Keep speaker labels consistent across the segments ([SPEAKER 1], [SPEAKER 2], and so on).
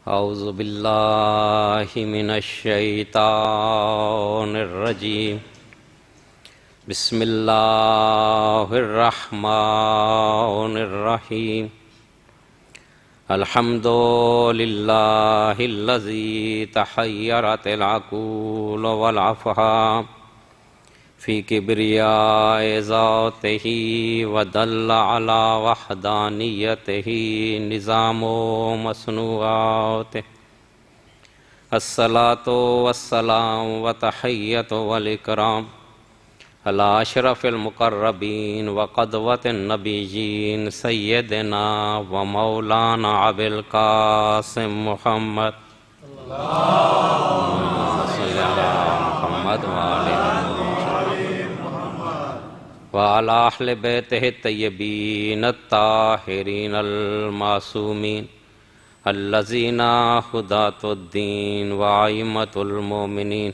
[SPEAKER 1] اعوذ باللہ من الشیطان الرجیم بسم اللہ الرحمن الرحیم الحمد للہ الذی تحیرت العقول والافہام فی کبریاء ذاتہ ودل علی وحدانیتہ نظام و مصنوعاتہ الصلاۃ والسلام وتحیۃ والاکرام علی اشرف المقربین وقدوۃ النبیین سیدنا و مولانا ابی القاسم محمد اللہم صلی علی محمد وعلی اہل بیتہ الطیبین الطاہرین المعصومین الذین ھداۃ الدین وائمۃ المؤمنین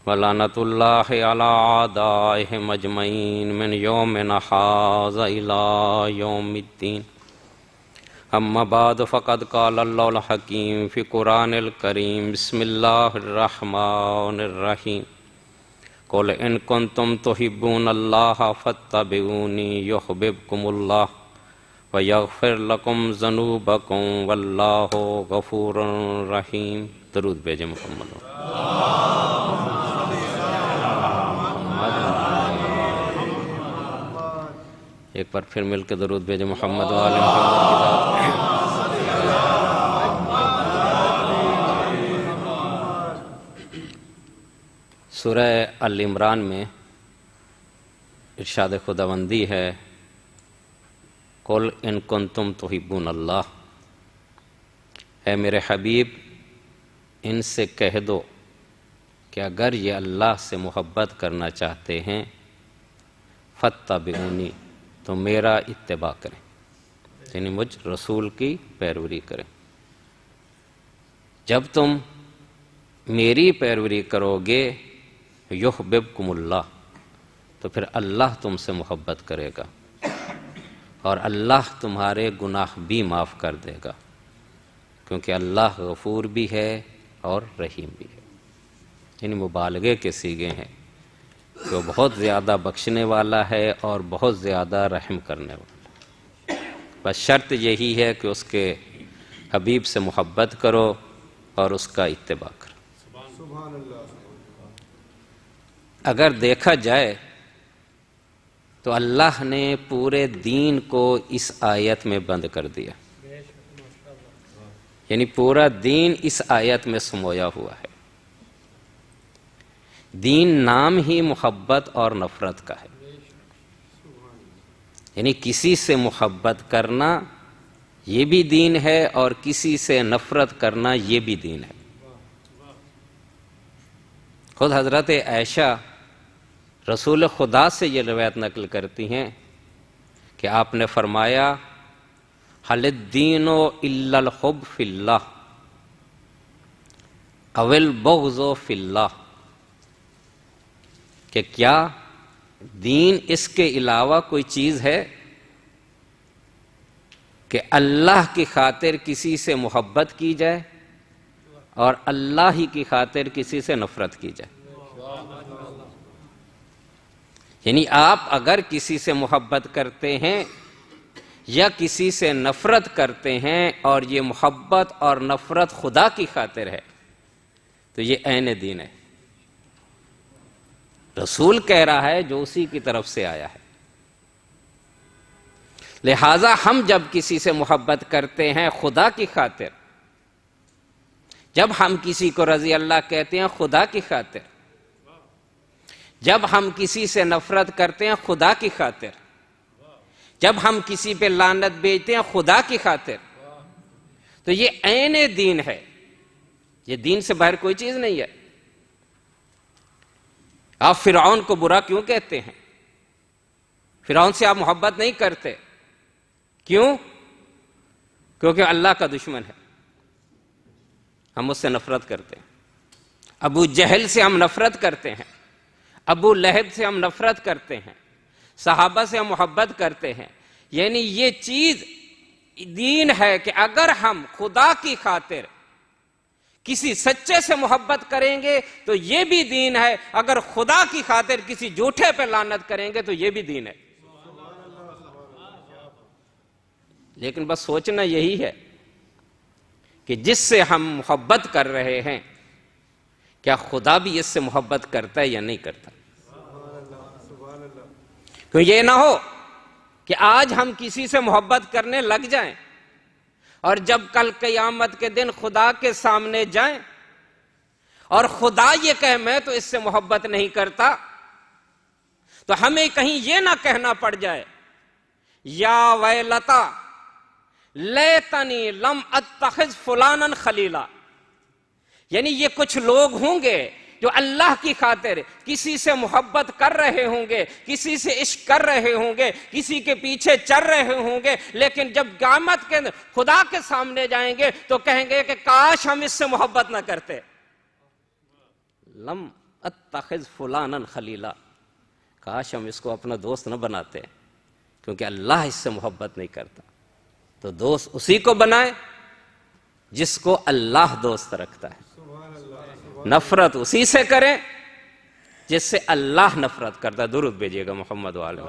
[SPEAKER 1] ولعنۃ اللہ علی اعدائہم اجمعین من یومنا ھذا الی یوم الدین اما بعد فقد قال اللہ الحکیم فی قرآن الکریم بسم اللہ الرحمن الرحیم قل ان کنتم تحبون اللہ فاتبعونی یحببکم اللہ ویغفر لکم ذنوبکم واللہ غفور رحیم۔ درود بھیجیں محمد۔ ایک بار پھر مل کے درود بھیجیں محمد وآل محمد کی ذات۔ سورہ ال عمران میں ارشاد خداوندی ہے قل ان کنتم تحبون اللہ، اے میرے حبیب ان سے کہہ دو کہ اگر یہ اللہ سے محبت کرنا چاہتے ہیں فاتبعونی تو میرا اتباع کریں، یعنی مجھ رسول کی پیروی کریں۔ جب تم میری پیروی کرو گے یحببکم اللہ تو پھر اللہ تم سے محبت کرے گا اور اللہ تمہارے گناہ بھی معاف کر دے گا، کیونکہ اللہ غفور بھی ہے اور رحیم بھی ہے، یعنی مبالغے کے صیغے ہیں کہ وہ بہت زیادہ بخشنے والا ہے اور بہت زیادہ رحم کرنے والا ہے۔ بس شرط یہی ہے کہ اس کے حبیب سے محبت کرو اور اس کا اتباع کرو۔ سبحان اللہ۔ اگر دیکھا جائے تو اللہ نے پورے دین کو اس آیت میں بند کر دیا، یعنی پورا دین اس آیت میں سمویا ہوا ہے۔ دین نام ہی محبت اور نفرت کا ہے، یعنی کسی سے محبت کرنا یہ بھی دین ہے اور کسی سے نفرت کرنا یہ بھی دین ہے۔ خود حضرت عائشہ رسول خدا سے یہ روایت نقل کرتی ہیں کہ آپ نے فرمایا حل الدین الا الحب فی اللہ او البغض فی اللہ، کہ کیا دین اس کے علاوہ کوئی چیز ہے کہ اللہ کی خاطر کسی سے محبت کی جائے اور اللہ ہی کی خاطر کسی سے نفرت کی جائے؟ یعنی آپ اگر کسی سے محبت کرتے ہیں یا کسی سے نفرت کرتے ہیں اور یہ محبت اور نفرت خدا کی خاطر ہے تو یہ عین دین ہے۔ رسول کہہ رہا ہے جو اسی کی طرف سے آیا ہے۔ لہٰذا ہم جب کسی سے محبت کرتے ہیں خدا کی خاطر، جب ہم کسی کو رضی اللہ کہتے ہیں خدا کی خاطر، جب ہم کسی سے نفرت کرتے ہیں خدا کی خاطر، جب ہم کسی پہ لعنت بھیجتے ہیں خدا کی خاطر، تو یہ عین دین ہے، یہ دین سے باہر کوئی چیز نہیں ہے۔ آپ فرعون کو برا کیوں کہتے ہیں؟ فرعون سے آپ محبت نہیں کرتے، کیوں؟ کیونکہ اللہ کا دشمن ہے، ہم اس سے نفرت کرتے ہیں۔ ابو جہل سے ہم نفرت کرتے ہیں، ابو لہب سے ہم نفرت کرتے ہیں، صحابہ سے ہم محبت کرتے ہیں۔ یعنی یہ چیز دین ہے کہ اگر ہم خدا کی خاطر کسی سچے سے محبت کریں گے تو یہ بھی دین ہے، اگر خدا کی خاطر کسی جھوٹے پہ لعنت کریں گے تو یہ بھی دین ہے۔ لیکن بس سوچنا یہی ہے کہ جس سے ہم محبت کر رہے ہیں کیا خدا بھی اس سے محبت کرتا ہے یا نہیں کرتا؟ تو یہ نہ ہو کہ آج ہم کسی سے محبت کرنے لگ جائیں اور جب کل قیامت کے دن خدا کے سامنے جائیں اور خدا یہ کہے میں تو اس سے محبت نہیں کرتا، تو ہمیں کہیں یہ نہ کہنا پڑ جائے یا ویلتا لیتنی لم اتخذ فلانا خلیلا، یعنی یہ کچھ لوگ ہوں گے جو اللہ کی خاطر کسی سے محبت کر رہے ہوں گے، کسی سے عشق کر رہے ہوں گے، کسی کے پیچھے چل رہے ہوں گے، لیکن جب قیامت کے خدا کے سامنے جائیں گے تو کہیں گے کہ کاش ہم اس سے محبت نہ کرتے، لم اتخذ فلانا خلیلا، کاش ہم اس کو اپنا دوست نہ بناتے، کیونکہ اللہ اس سے محبت نہیں کرتا۔ تو دوست اسی کو بنائے جس کو اللہ دوست رکھتا ہے، نفرت اسی سے کریں جس سے اللہ نفرت کرتا ہے۔ درود بھیجیے گا محمد وعلى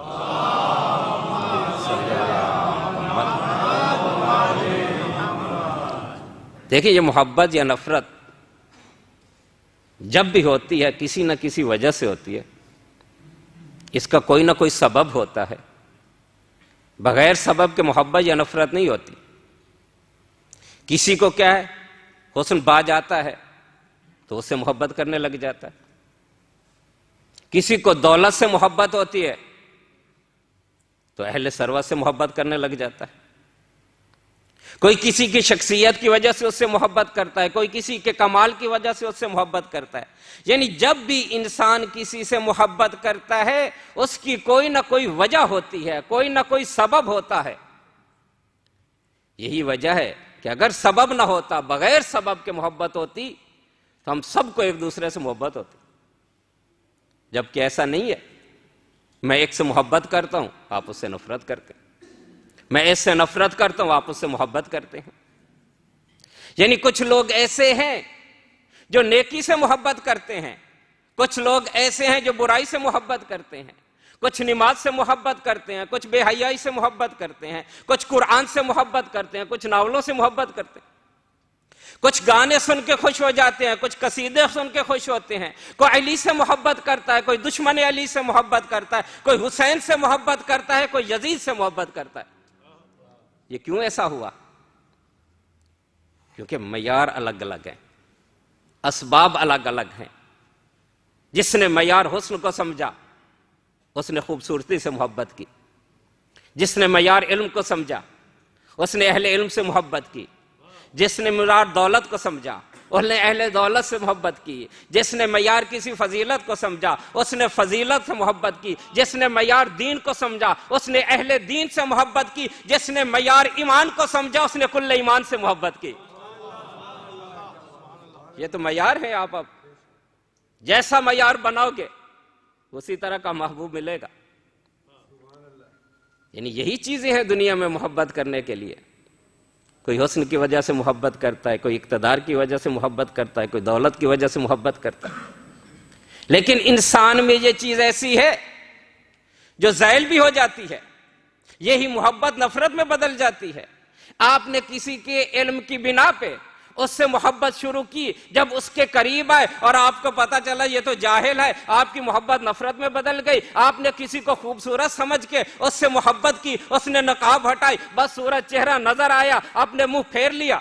[SPEAKER 1] دیکھیں یہ محبت یا نفرت جب بھی ہوتی ہے کسی نہ کسی وجہ سے ہوتی ہے، اس کا کوئی نہ کوئی سبب ہوتا ہے، بغیر سبب کے محبت یا نفرت نہیں ہوتی۔ کسی کو کیا ہے حسن باز آتا ہے تو اس سے محبت کرنے لگ جاتا ہے، کسی کو دولت سے محبت ہوتی ہے تو اہل ثروت سے محبت کرنے لگ جاتا ہے، کوئی کسی کی شخصیت کی وجہ سے اس سے محبت کرتا ہے، کوئی کسی کے کمال کی وجہ سے اس سے محبت کرتا ہے۔ یعنی جب بھی انسان کسی سے محبت کرتا ہے اس کی کوئی نہ کوئی وجہ ہوتی ہے، کوئی نہ کوئی سبب ہوتا ہے۔ یہی وجہ ہے کہ اگر سبب نہ ہوتا، بغیر سبب کے محبت ہوتی تو ہم سب کو ایک دوسرے سے محبت ہوتی، جبکہ ایسا نہیں ہے۔ میں ایک سے محبت کرتا ہوں، آپ اس سے نفرت کرتے ہیں، میں اس سے نفرت کرتا ہوں، آپ اس سے محبت کرتے ہیں۔ یعنی کچھ لوگ ایسے ہیں جو نیکی سے محبت کرتے ہیں، کچھ لوگ ایسے ہیں جو برائی سے محبت کرتے ہیں، کچھ نماز سے محبت کرتے ہیں، کچھ بے حیائی سے محبت کرتے ہیں، کچھ قرآن سے محبت کرتے ہیں، کچھ ناولوں سے محبت کرتے ہیں، کچھ گانے سن کے خوش ہو جاتے ہیں، کچھ قصیدے سن کے خوش ہوتے ہیں، کوئی علی سے محبت کرتا ہے، کوئی دشمن علی سے محبت کرتا ہے، کوئی حسین سے محبت کرتا ہے، کوئی یزید سے محبت کرتا ہے۔ یہ کیوں ایسا ہوا؟ کیونکہ معیار الگ الگ ہیں، اسباب الگ الگ ہیں۔ جس نے معیار حسن کو سمجھا اس نے خوبصورتی سے محبت کی، جس نے معیار علم کو سمجھا اس نے اہل علم سے محبت کی، جس نے معیار دولت کو سمجھا اس نے اہل دولت سے محبت کی، جس نے معیار کسی فضیلت کو سمجھا اس نے فضیلت سے محبت کی، جس نے معیار دین کو سمجھا اس نے اہل دین سے محبت کی، جس نے معیار ایمان کو سمجھا اس نے کل ایمان سے محبت کی۔ یہ تو معیار ہے، آپ اب جیسا معیار بناؤ گے اسی طرح کا محبوب ملے گا۔ یعنی یہی چیزیں ہیں دنیا میں محبت کرنے کے لیے۔ کوئی حسن کی وجہ سے محبت کرتا ہے، کوئی اقتدار کی وجہ سے محبت کرتا ہے، کوئی دولت کی وجہ سے محبت کرتا ہے، لیکن انسان میں یہ چیز ایسی ہے جو زائل بھی ہو جاتی ہے، یہی محبت نفرت میں بدل جاتی ہے۔ آپ نے کسی کے علم کی بنا پہ اس سے محبت شروع کی، جب اس کے قریب آئے اور آپ کو پتا چلا یہ تو جاہل ہے، آپ کی محبت نفرت میں بدل گئی۔ آپ نے کسی کو خوبصورت سمجھ کے اس سے محبت کی، اس نے نقاب ہٹائی، بس صورت چہرہ نظر آیا، آپ نے منہ پھیر لیا۔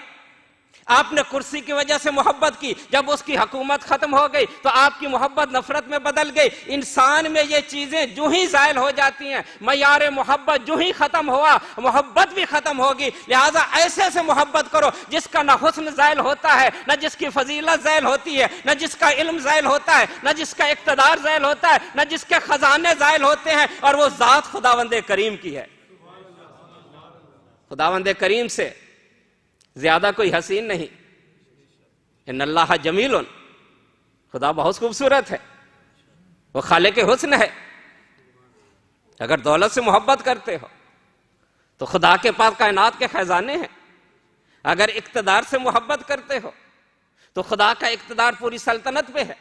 [SPEAKER 1] آپ نے کرسی کی وجہ سے محبت کی، جب اس کی حکومت ختم ہو گئی تو آپ کی محبت نفرت میں بدل گئی۔ انسان میں یہ چیزیں جو ہی زائل ہو جاتی ہیں، معیار محبت جو ہی ختم ہوا محبت بھی ختم ہوگی۔ لہذا ایسے سے محبت کرو جس کا نہ حسن زائل ہوتا ہے، نہ جس کی فضیلت زائل ہوتی ہے، نہ جس کا علم زائل ہوتا ہے، نہ جس کا اقتدار زائل ہوتا ہے، نہ جس کے خزانے زائل ہوتے ہیں، اور وہ ذات خداوند کریم کی ہے۔ خداوند کریم سے زیادہ کوئی حسین نہیں۔ ان اللہ جمیل، خدا بہت خوبصورت ہے، وہ خالق حسن ہے۔ اگر دولت سے محبت کرتے ہو تو خدا کے پاس کائنات کے خزانے ہیں، اگر اقتدار سے محبت کرتے ہو تو خدا کا اقتدار پوری سلطنت پہ ہے.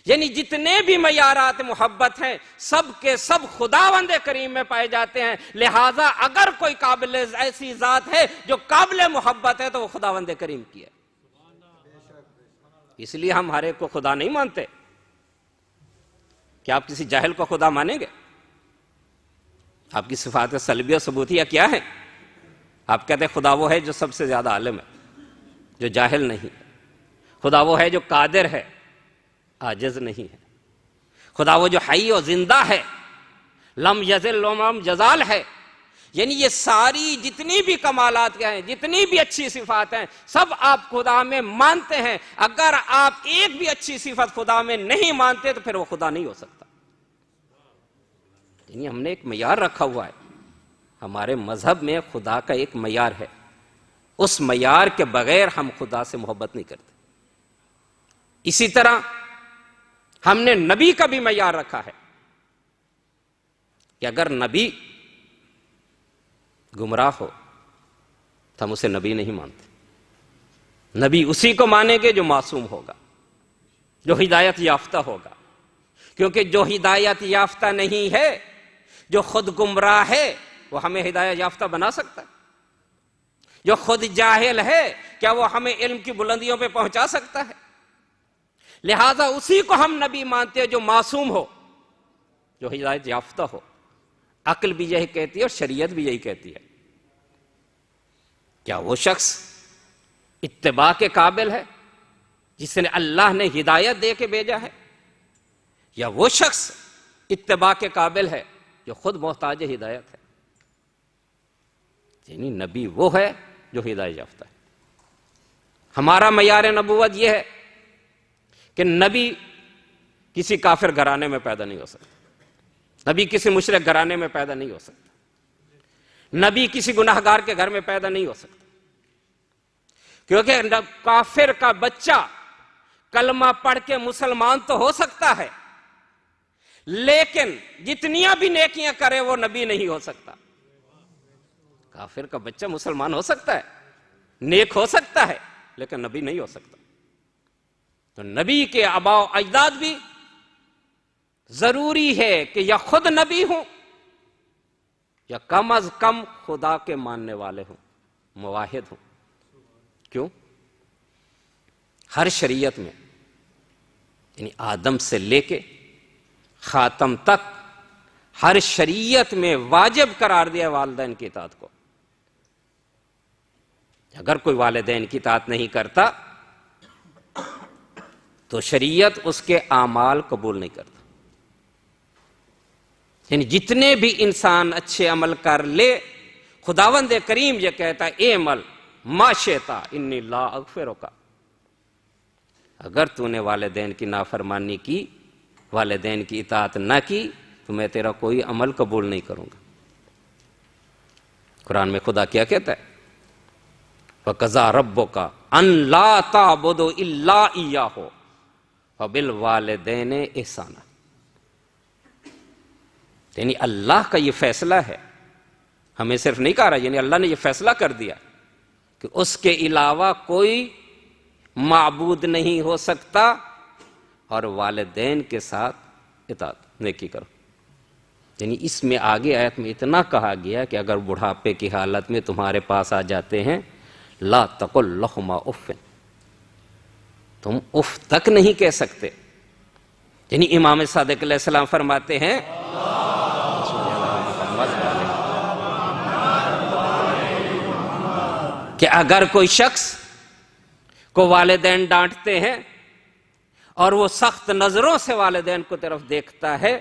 [SPEAKER 1] یعنی جتنے بھی معیارات محبت ہیں سب کے سب خداوند کریم میں پائے جاتے ہیں. لہٰذا اگر کوئی قابل ایسی ذات ہے جو قابل محبت ہے تو وہ خداوند کریم کی ہے. اس لیے ہم ہر ایک کو خدا نہیں مانتے. کیا آپ کسی جاہل کو خدا مانیں گے؟ آپ کی صفات سلبیہ و ثبوتیہ کیا ہے؟ آپ کہتے ہیں خدا وہ ہے جو سب سے زیادہ عالم ہے، جو جاہل نہیں. خدا وہ ہے جو قادر ہے، عاجز نہیں ہے. خدا وہ جو حی و زندہ ہے، لم یزل لم یزال ہے. یعنی یہ ساری جتنی بھی کمالات ہیں، جتنی بھی اچھی صفات ہیں، سب آپ خدا میں مانتے ہیں. اگر آپ ایک بھی اچھی صفت خدا میں نہیں مانتے تو پھر وہ خدا نہیں ہو سکتا. یعنی ہم نے ایک معیار رکھا ہوا ہے. ہمارے مذہب میں خدا کا ایک معیار ہے. اس معیار کے بغیر ہم خدا سے محبت نہیں کرتے. اسی طرح ہم نے نبی کا بھی معیار رکھا ہے کہ اگر نبی گمراہ ہو تو ہم اسے نبی نہیں مانتے. نبی اسی کو مانیں گے جو معصوم ہوگا، جو ہدایت یافتہ ہوگا. کیونکہ جو ہدایت یافتہ نہیں ہے، جو خود گمراہ ہے، وہ ہمیں ہدایت یافتہ بنا سکتا ہے؟ جو خود جاہل ہے کیا وہ ہمیں علم کی بلندیوں پہ پہنچا سکتا ہے؟ لہٰذا اسی کو ہم نبی مانتے ہیں جو معصوم ہو، جو ہدایت یافتہ ہو. عقل بھی یہی کہتی ہے اور شریعت بھی یہی کہتی ہے. کیا وہ شخص اتباع کے قابل ہے جس نے اللہ نے ہدایت دے کے بھیجا ہے، یا وہ شخص اتباع کے قابل ہے جو خود محتاج ہدایت ہے؟ یعنی نبی وہ ہے جو ہدایت یافتہ ہے. ہمارا معیار نبوت یہ ہے کہ نبی کسی کافر گھرانے میں پیدا نہیں ہو سکتا. نبی کسی مشرک گھرانے میں پیدا نہیں ہو سکتا. نبی کسی گناہگار کے گھر میں پیدا نہیں ہو سکتا. کیونکہ کافر کا بچہ کلمہ پڑھ کے مسلمان تو ہو سکتا ہے، لیکن جتنیاں بھی نیکیاں کرے وہ نبی نہیں ہو سکتا. کافر کا بچہ مسلمان ہو سکتا ہے، نیک ہو سکتا ہے، لیکن نبی نہیں ہو سکتا. تو نبی کے آباء و اجداد بھی ضروری ہے کہ یا خود نبی ہوں یا کم از کم خدا کے ماننے والے ہوں، موحد ہوں. کیوں؟ ہر شریعت میں یعنی آدم سے لے کے خاتم تک ہر شریعت میں واجب قرار دیا والدین کی اطاعت کو. اگر کوئی والدین کی اطاعت نہیں کرتا تو شریعت اس کے اعمال قبول نہیں کرتا. یعنی جتنے بھی انسان اچھے عمل کر لے، خداوند کریم یہ کہتا ہے اے عمل ما شئتا انی لا اغفرک. اگر تو نے والدین کی نافرمانی کی، والدین کی اطاعت نہ کی، تو میں تیرا کوئی عمل قبول نہیں کروں گا. قرآن میں خدا کیا کہتا ہے؟ وَقَضَىٰ رَبُّكَ أَن لَا تَعْبُدُوا إِلَّا إِيَّاهُ وَبِالْوَالِدَيْنِ إِحْسَانًا. یعنی اللہ کا یہ فیصلہ ہے، ہمیں صرف نہیں کہا رہا، یعنی اللہ نے یہ فیصلہ کر دیا کہ اس کے علاوہ کوئی معبود نہیں ہو سکتا، اور والدین کے ساتھ اطاعت نیکی کرو. یعنی اس میں آگے آیت میں اتنا کہا گیا کہ اگر بڑھاپے کی حالت میں تمہارے پاس آ جاتے ہیں، لا تقل لہما اف، تم اف تک نہیں کہہ سکتے. یعنی امام صادق علیہ السلام فرماتے ہیں کہ اگر کوئی شخص کو والدین ڈانٹتے ہیں اور وہ سخت نظروں سے والدین کو طرف دیکھتا ہے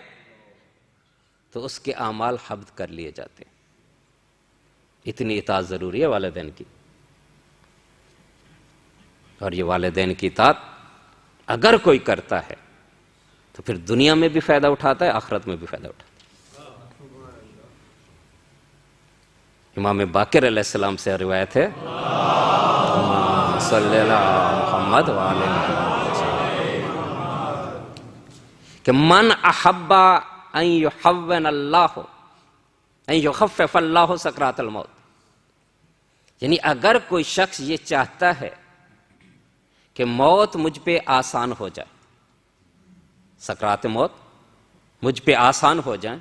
[SPEAKER 1] تو اس کے اعمال حبط کر لیے جاتے ہیں. اتنی اطاعت ضروری ہے والدین کی. اور یہ والدین کی اطاعت اگر کوئی کرتا ہے تو پھر دنیا میں بھی فائدہ اٹھاتا ہے، آخرت میں بھی فائدہ اٹھاتا ہے. امام باقر علیہ السلام سے روایت ہے صلی اللہ محمد وعلی کہ من احب ان یحون اللہ ان یخفف اللہ سکرات الموت. یعنی اگر کوئی شخص یہ چاہتا ہے کہ موت مجھ پہ آسان ہو جائے، سکرات موت مجھ پہ آسان ہو جائیں،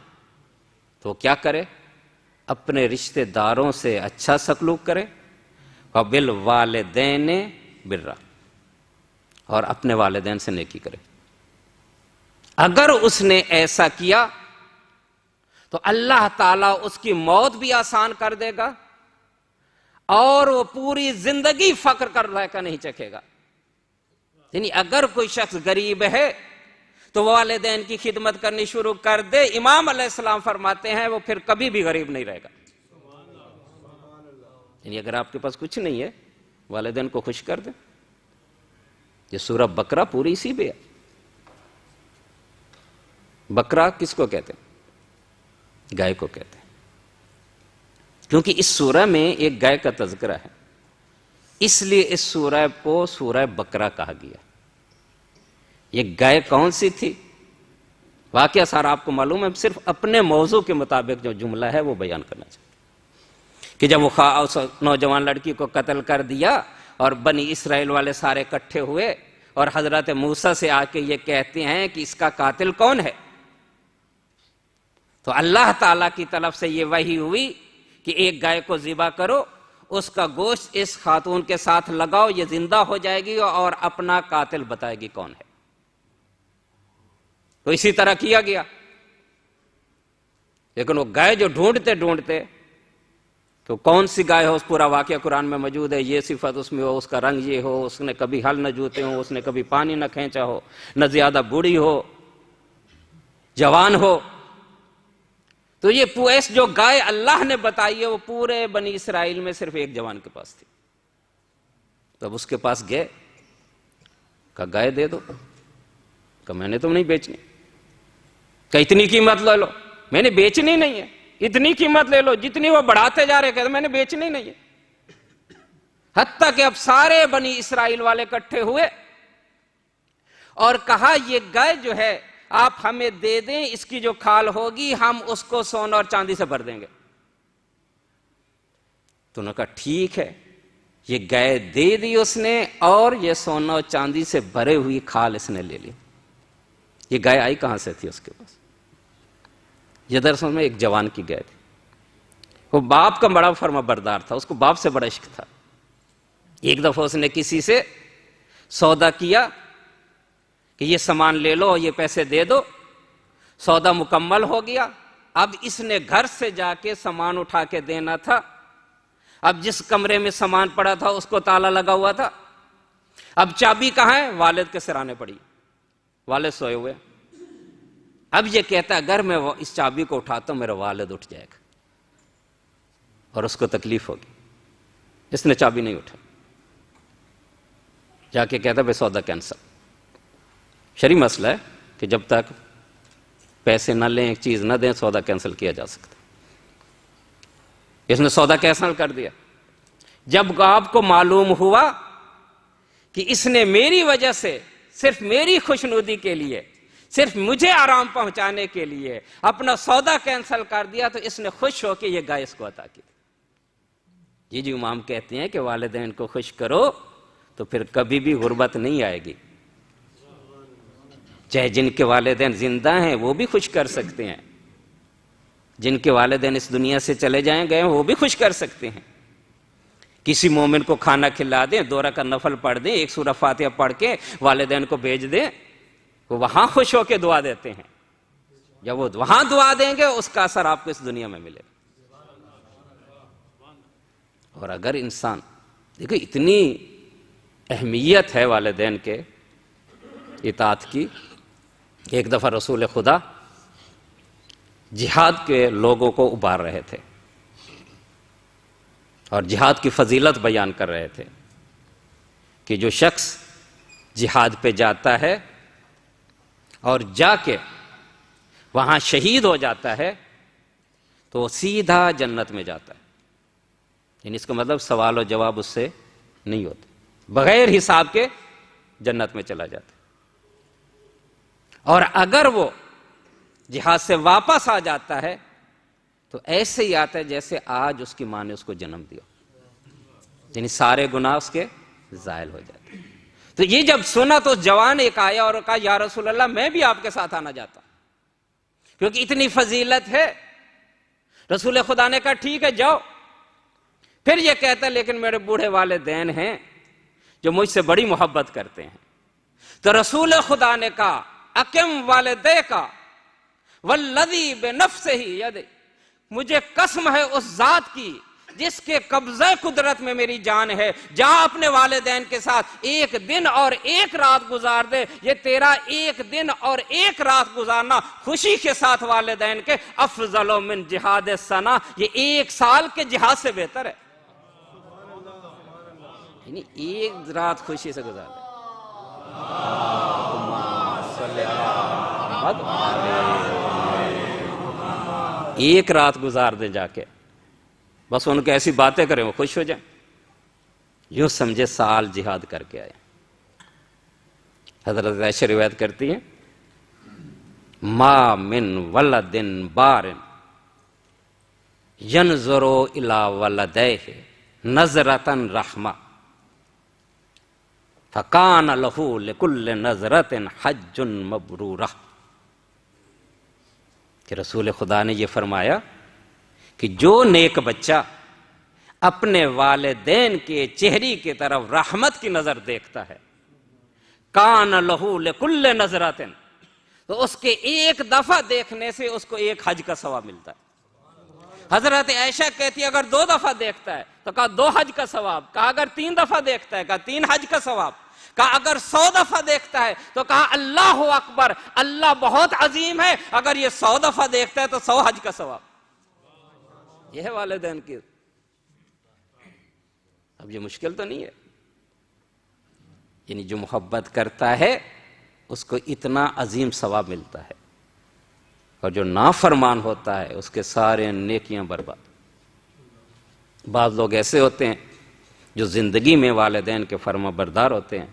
[SPEAKER 1] تو کیا کرے؟ اپنے رشتہ داروں سے اچھا سلوک کرے، وبالوالدین برا، اور اپنے والدین سے نیکی کرے۔ اگر اس نے ایسا کیا تو اللہ تعالیٰ اس کی موت بھی آسان کر دے گا اور وہ پوری زندگی فقر کر رہے کا نہیں چکھے گا۔ یعنی اگر کوئی شخص غریب ہے تو والدین کی خدمت کرنی شروع کر دے، امام علیہ السلام فرماتے ہیں وہ پھر کبھی بھی غریب نہیں رہے گا۔ یعنی اگر آپ کے پاس کچھ نہیں ہے، والدین کو خوش کر دیں۔ یہ سورہ بقرہ پوری اسی پہ ہے۔ بقرہ کس کو کہتے ہیں؟ گائے کو کہتے ہیں، کیونکہ اس سورہ میں ایک گائے کا تذکرہ ہے، اس لیے اس سورہ کو سورہ بقرہ کہا گیا۔ یہ گائے کون سی تھی؟ واقعہ سارا آپ کو معلوم ہے، صرف اپنے موضوع کے مطابق جو جملہ ہے وہ بیان کرنا چاہتا ہوں کہ جب وہ نوجوان لڑکی کو قتل کر دیا اور بنی اسرائیل والے سارے اکٹھے ہوئے اور حضرت موسیٰ سے آ کے یہ کہتے ہیں کہ اس کا قاتل کون ہے، تو اللہ تعالیٰ کی طرف سے یہ وحی ہوئی کہ ایک گائے کو ذبح کرو، اس کا گوشت اس خاتون کے ساتھ لگاؤ، یہ زندہ ہو جائے گی اور اپنا قاتل بتائے گی کون ہے۔ تو اسی طرح کیا گیا، لیکن وہ گائے جو ڈھونڈتے ڈھونڈتے تو کون سی گائے ہو، اس پورا واقعہ قرآن میں موجود ہے، یہ صفت اس میں ہو، اس کا رنگ یہ ہو، اس نے کبھی ہل نہ جوتے ہو، اس نے کبھی پانی نہ کھینچا ہو، نہ زیادہ بوڑھی ہو، جوان ہو۔ تو یہ پویس جو گائے اللہ نے بتائی ہے وہ پورے بنی اسرائیل میں صرف ایک جوان کے پاس تھی۔ تب اس کے پاس گئے، کہا گائے دے دو، کہا میں نے تو نہیں بیچنی، کہ اتنی قیمت لے لو، میں نے بیچنی نہیں ہے، اتنی قیمت لے لو، جتنی وہ بڑھاتے جا رہے، کہتے میں نے بیچنی نہیں ہے۔ حتیٰ کہ اب سارے بنی اسرائیل والے اکٹھے ہوئے اور کہا یہ گائے جو ہے آپ ہمیں دے دیں، اس کی جو کھال ہوگی ہم اس کو سونا اور چاندی سے بھر دیں گے۔ تو انہوں نے کہا ٹھیک ہے، یہ گائے دے دی اس نے، اور یہ سونا اور چاندی سے بھرے ہوئی کھال اس نے لے لی۔ یہ گائے آئی کہاں سے تھی اس کے پاس؟ یہ دراصل میں ایک جوان کی گائے تھی۔ وہ باپ کا بڑا فرما بردار تھا، اس کو باپ سے بڑا عشق تھا۔ ایک دفعہ اس نے کسی سے سودا کیا کہ یہ سامان لے لو، یہ پیسے دے دو، سودا مکمل ہو گیا۔ اب اس نے گھر سے جا کے سامان اٹھا کے دینا تھا۔ اب جس کمرے میں سامان پڑا تھا اس کو تالا لگا ہوا تھا، اب چابی کہاں ہے؟ والد کے سرانے پڑی، والد سوئے ہوئے۔ اب یہ کہتا ہے اگر میں اس چابی کو اٹھاتا ہوں میرا والد اٹھ جائے گا اور اس کو تکلیف ہوگی۔ اس نے چابی نہیں اٹھائی، جا کے کہتا بھائی سودا کینسل۔ شرعی مسئلہ ہے کہ جب تک پیسے نہ لیں، ایک چیز نہ دیں، سودا کینسل کیا جا سکتا۔ اس نے سودا کینسل کر دیا۔ جب آپ کو معلوم ہوا کہ اس نے میری وجہ سے، صرف میری خوشنودی کے لیے، صرف مجھے آرام پہنچانے کے لیے اپنا سودا کینسل کر دیا، تو اس نے خوش ہو کے یہ گائے اس کو عطا کی۔ یہ جو امام کہتے ہیں کہ والدین کو خوش کرو تو پھر کبھی بھی غربت نہیں آئے گی۔ چاہے جن کے والدین زندہ ہیں وہ بھی خوش کر سکتے ہیں، جن کے والدین اس دنیا سے چلے جائیں گئے وہ بھی خوش کر سکتے ہیں۔ کسی مومن کو کھانا کھلا دیں، 2 رکعت نفل پڑھ دیں، 1 سورہ فاتحہ پڑھ کے والدین کو بھیج دیں، وہ وہاں خوش ہو کے دعا دیتے ہیں۔ جب وہ وہاں دعا دیں گے اس کا اثر آپ کو اس دنیا میں ملے گا۔ اور اگر انسان دیکھو اتنی اہمیت ہے والدین کے اطاعت کی، ایک دفعہ رسول خدا جہاد کے لوگوں کو ابھار رہے تھے اور جہاد کی فضیلت بیان کر رہے تھے کہ جو شخص جہاد پہ جاتا ہے اور جا کے وہاں شہید ہو جاتا ہے تو وہ سیدھا جنت میں جاتا ہے۔ یعنی اس کا مطلب سوال و جواب اس سے نہیں ہوتے، بغیر حساب کے جنت میں چلا جاتا ہے۔ اور اگر وہ جہاد سے واپس آ جاتا ہے تو ایسے ہی آتا ہے جیسے آج اس کی ماں نے اس کو جنم دیا، یعنی سارے گناہ اس کے زائل ہو جاتے ہیں۔ تو یہ جب سنا تو جوان ایک آیا اور کہا یا رسول اللہ میں بھی آپ کے ساتھ آنا چاہتا ہوں کیونکہ اتنی فضیلت ہے۔ رسول خدا نے کہا ٹھیک ہے جاؤ۔ پھر یہ کہتا ہے لیکن میرے بوڑھے والدین ہیں جو مجھ سے بڑی محبت کرتے ہیں۔ تو رسول خدا نے کہا اقم والدیک والذی بنفسہ ید، مجھے قسم ہے اس ذات کی جس کے قبضہ قدرت میں میری جان ہے، جہاں اپنے والدین کے ساتھ ایک دن اور ایک رات گزار دے، یہ تیرا ایک دن اور ایک رات گزارنا خوشی کے ساتھ والدین کے افضل من جہاد سنہ، یہ ایک سال کے جہاد سے بہتر ہے۔ یعنی ایک رات خوشی سے گزار دے۔ ایک رات گزار دیں جا کے، بس ان کو ایسی باتیں کریں وہ خوش ہو جائیں، یوں سمجھے سال جہاد کر کے آئے۔ حضرت عائشہ روایت کرتی ہیں ما من ولد بار ینظر الی ولدیہ نظرۃ رحمہ فکان لہ لکل نظرۃ حج مبرورہ، کہ رسول خدا نے یہ فرمایا کہ جو نیک بچہ اپنے والدین کے چہرے کی طرف رحمت کی نظر دیکھتا ہے، کان لہ لکل نظرۃ، تو اس کے ایک دفعہ دیکھنے سے اس کو ایک حج کا ثواب ملتا ہے۔ حضرت عائشہ کہتی ہے اگر 2 دفعہ دیکھتا ہے تو کہا 2 حج کا ثواب، کہا اگر 3 دفعہ دیکھتا ہے کہا 3 حج کا ثواب، کہا اگر 100 دفعہ دیکھتا ہے تو کہا اللہ اکبر، اللہ بہت عظیم ہے، اگر یہ 100 دفعہ دیکھتا ہے تو 100 حج کا ثواب۔ یہ ہے والدین کی۔ اب یہ مشکل تو نہیں ہے، یعنی جو محبت کرتا ہے اس کو اتنا عظیم ثواب ملتا ہے، اور جو نافرمان ہوتا ہے اس کے سارے نیکیاں برباد۔ بعض لوگ ایسے ہوتے ہیں جو زندگی میں والدین کے فرما بردار ہوتے ہیں،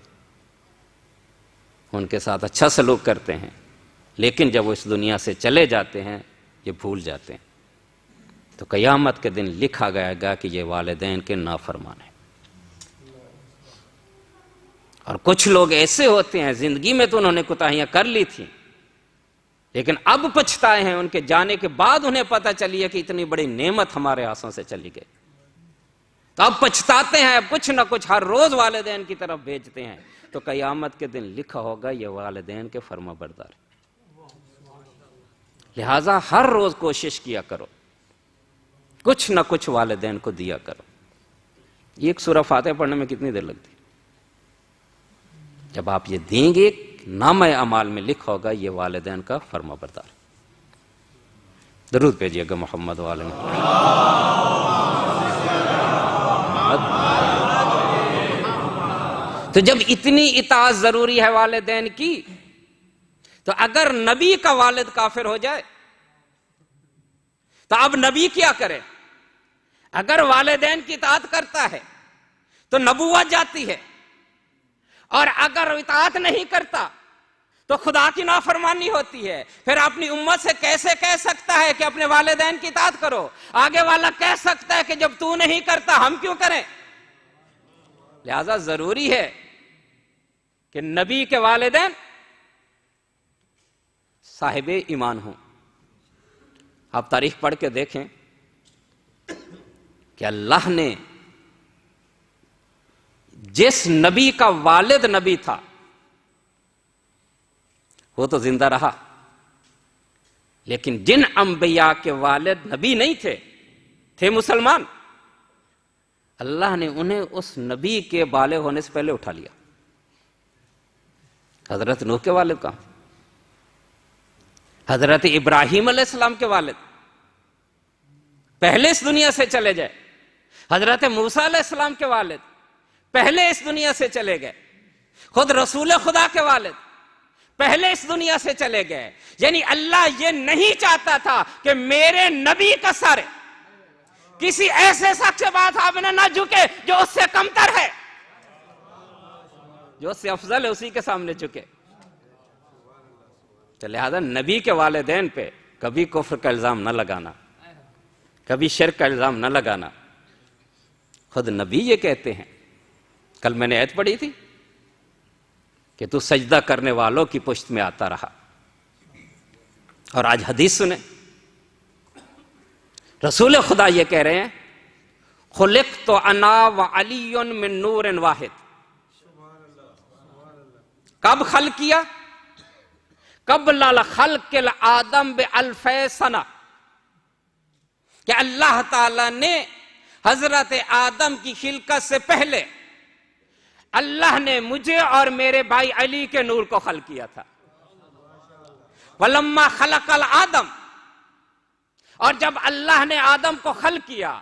[SPEAKER 1] ان کے ساتھ اچھا سلوک کرتے ہیں، لیکن جب وہ اس دنیا سے چلے جاتے ہیں یہ بھول جاتے ہیں، تو قیامت کے دن لکھا گیا گا کہ یہ والدین کے نافرمان ہیں۔ اور کچھ لوگ ایسے ہوتے ہیں زندگی میں تو انہوں نے کوتاہیاں کر لی تھیں، لیکن اب پچھتائے ہیں، ان کے جانے کے بعد انہیں پتہ چلی ہے کہ اتنی بڑی نعمت ہمارے ہاتھوں سے چلی گئی، تو اب پچھتاتے ہیں، اب کچھ نہ کچھ ہر روز والدین کی طرف بھیجتے ہیں، تو قیامت کے دن لکھا ہوگا یہ والدین کے فرما بردار۔ لہٰذا ہر روز کوشش کیا کرو، کچھ نہ کچھ والدین کو دیا کرو۔ ایک سورہ فاتحہ پڑھنے میں کتنی دیر لگتی؟ جب آپ یہ دیں گے نامہ اعمال میں لکھا ہوگا یہ والدین کا فرما بردار۔ درود بھیجیے گا محمد وعلی محمد۔ تو جب اتنی اطاعت ضروری ہے والدین کی، تو اگر نبی کا والد کافر ہو جائے تو اب نبی کیا کرے؟ اگر والدین کی اطاعت کرتا ہے تو نبوت جاتی ہے، اور اگر اطاعت نہیں کرتا تو خدا کی نافرمانی ہوتی ہے۔ پھر اپنی امت سے کیسے کہہ سکتا ہے کہ اپنے والدین کی اطاعت کرو؟ آگے والا کہہ سکتا ہے کہ جب تو نہیں کرتا ہم کیوں کریں؟ لہذا ضروری ہے کہ نبی کے والدین صاحب ایمان ہوں۔ آپ تاریخ پڑھ کے دیکھیں کہ اللہ نے جس نبی کا والد نبی تھا وہ تو زندہ رہا، لیکن جن انبیاء کے والد نبی نہیں تھے مسلمان، اللہ نے انہیں اس نبی کے بالغ ہونے سے پہلے اٹھا لیا۔ حضرت نوح کے والد کہاں؟ حضرت ابراہیم علیہ السلام کے والد پہلے اس دنیا سے چلے جائے، حضرت موسیٰ علیہ السلام کے والد پہلے اس دنیا سے چلے گئے، خود رسول خدا کے والد پہلے اس دنیا سے چلے گئے۔ یعنی اللہ یہ نہیں چاہتا تھا کہ میرے نبی کا سر کسی ایسے شخص کے بعد آپ نے نہ جھکے جو اس سے کمتر ہے، جو اس سے افضل ہے اسی کے سامنے جھکے۔ تو لہذا نبی کے والدین پہ کبھی کفر کا الزام نہ لگانا، کبھی شرک کا الزام نہ لگانا۔ خود نبی یہ کہتے ہیں، کل میں نے آیت پڑھی تھی کہ تو سجدہ کرنے والوں کی پشت میں آتا رہا. اور آج حدیث سنیں، رسول خدا یہ کہہ رہے ہیں خلقت انا وعلی من نور واحد. کب خلق کیا؟ قبل الخلق الآدم بألف سنہ، کہ اللہ تعالی نے حضرت آدم کی خلقت سے پہلے اللہ نے مجھے اور میرے بھائی علی کے نور کو خلق کیا تھا. وَلَمَّا خَلَقَ الْآدَمَ، اور جب اللہ نے آدم کو خلق کیا،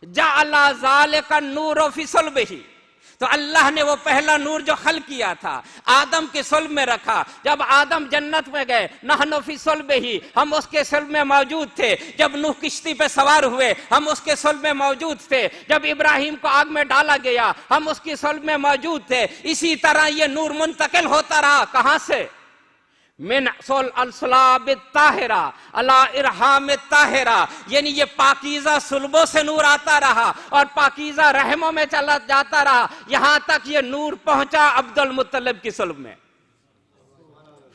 [SPEAKER 1] جَعَلَ ذَلِكَ النُّورُ فِي صُلْبِهِ، تو اللہ نے وہ پہلا نور جو خلق کیا تھا آدم کے صلب میں رکھا. جب آدم جنت میں گئے، نحن فی صلبہ، ہم اس کے صلب میں موجود تھے. جب نوح کشتی پہ سوار ہوئے، ہم اس کے صلب میں موجود تھے. جب ابراہیم کو آگ میں ڈالا گیا، ہم اس کی صلب میں موجود تھے. اسی طرح یہ نور منتقل ہوتا رہا. کہاں سے؟ من الصلاب الطاہرہ الی ارحام الطاہرہ، یعنی یہ پاکیزہ صلبوں سے نور آتا رہا اور پاکیزہ رحموں میں چلا جاتا رہا، یہاں تک یہ نور پہنچا عبد المطلب کی صلب میں.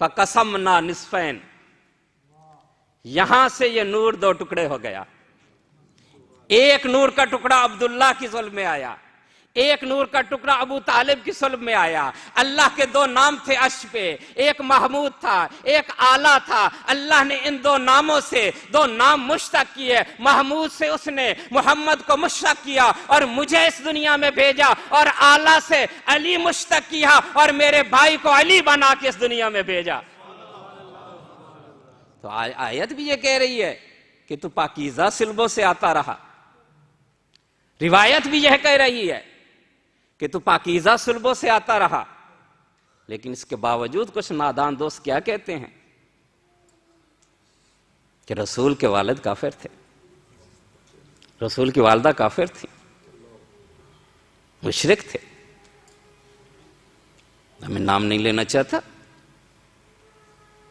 [SPEAKER 1] فقسمنا نصفین، یہاں سے یہ نور دو ٹکڑے ہو گیا. ایک نور کا ٹکڑا عبداللہ کی صلب میں آیا، ایک نور کا ٹکڑا ابو طالب کی صلب میں آیا. اللہ کے دو نام تھے عرش پہ، ایک محمود تھا، ایک اعلیٰ تھا. اللہ نے ان دو ناموں سے دو نام مشتق کیے. محمود سے اس نے محمد کو مشتق کیا اور مجھے اس دنیا میں بھیجا، اور اعلیٰ سے علی مشتق کیا اور میرے بھائی کو علی بنا کے اس دنیا میں بھیجا. تو آیت بھی یہ کہہ رہی ہے کہ تو پاکیزہ صلبوں سے آتا رہا. روایت بھی یہ کہہ رہی ہے کہ تو پاکیزہ صلبوں سے آتا رہا. لیکن اس کے باوجود کچھ نادان دوست کیا کہتے ہیں کہ رسول کے والد کافر تھے، رسول کی والدہ کافر تھی، مشرک تھے. ہمیں نام نہیں لینا چاہتا،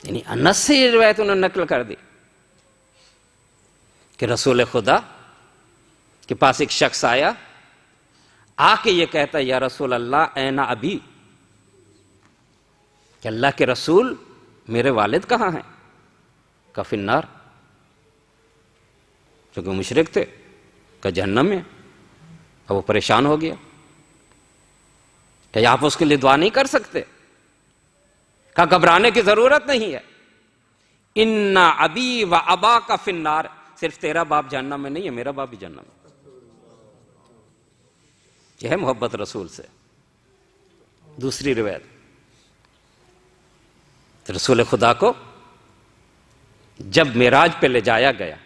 [SPEAKER 1] یعنی انس سے یہ روایت انہوں نے نقل کر دی کہ رسول خدا کے پاس ایک شخص آیا، آ کے یہ کہتا ہے یا رسول اللہ این ابی، کہ اللہ کے رسول میرے والد کہاں ہیں؟ کہ فی النار، چونکہ مشرک تھے، کہ جہنم میں. اب وہ پریشان ہو گیا کہ آپ اس کے لیے دعا نہیں کر سکتے؟ کہ گھبرانے کی ضرورت نہیں ہے، ان ابی و اباک فی النار، صرف تیرا باپ جہنم میں نہیں ہے، میرا باپ بھی جہنم میں. یہ ہے محبت رسول سے. دوسری روایت، رسول خدا کو جب معراج پہ لے جایا گیا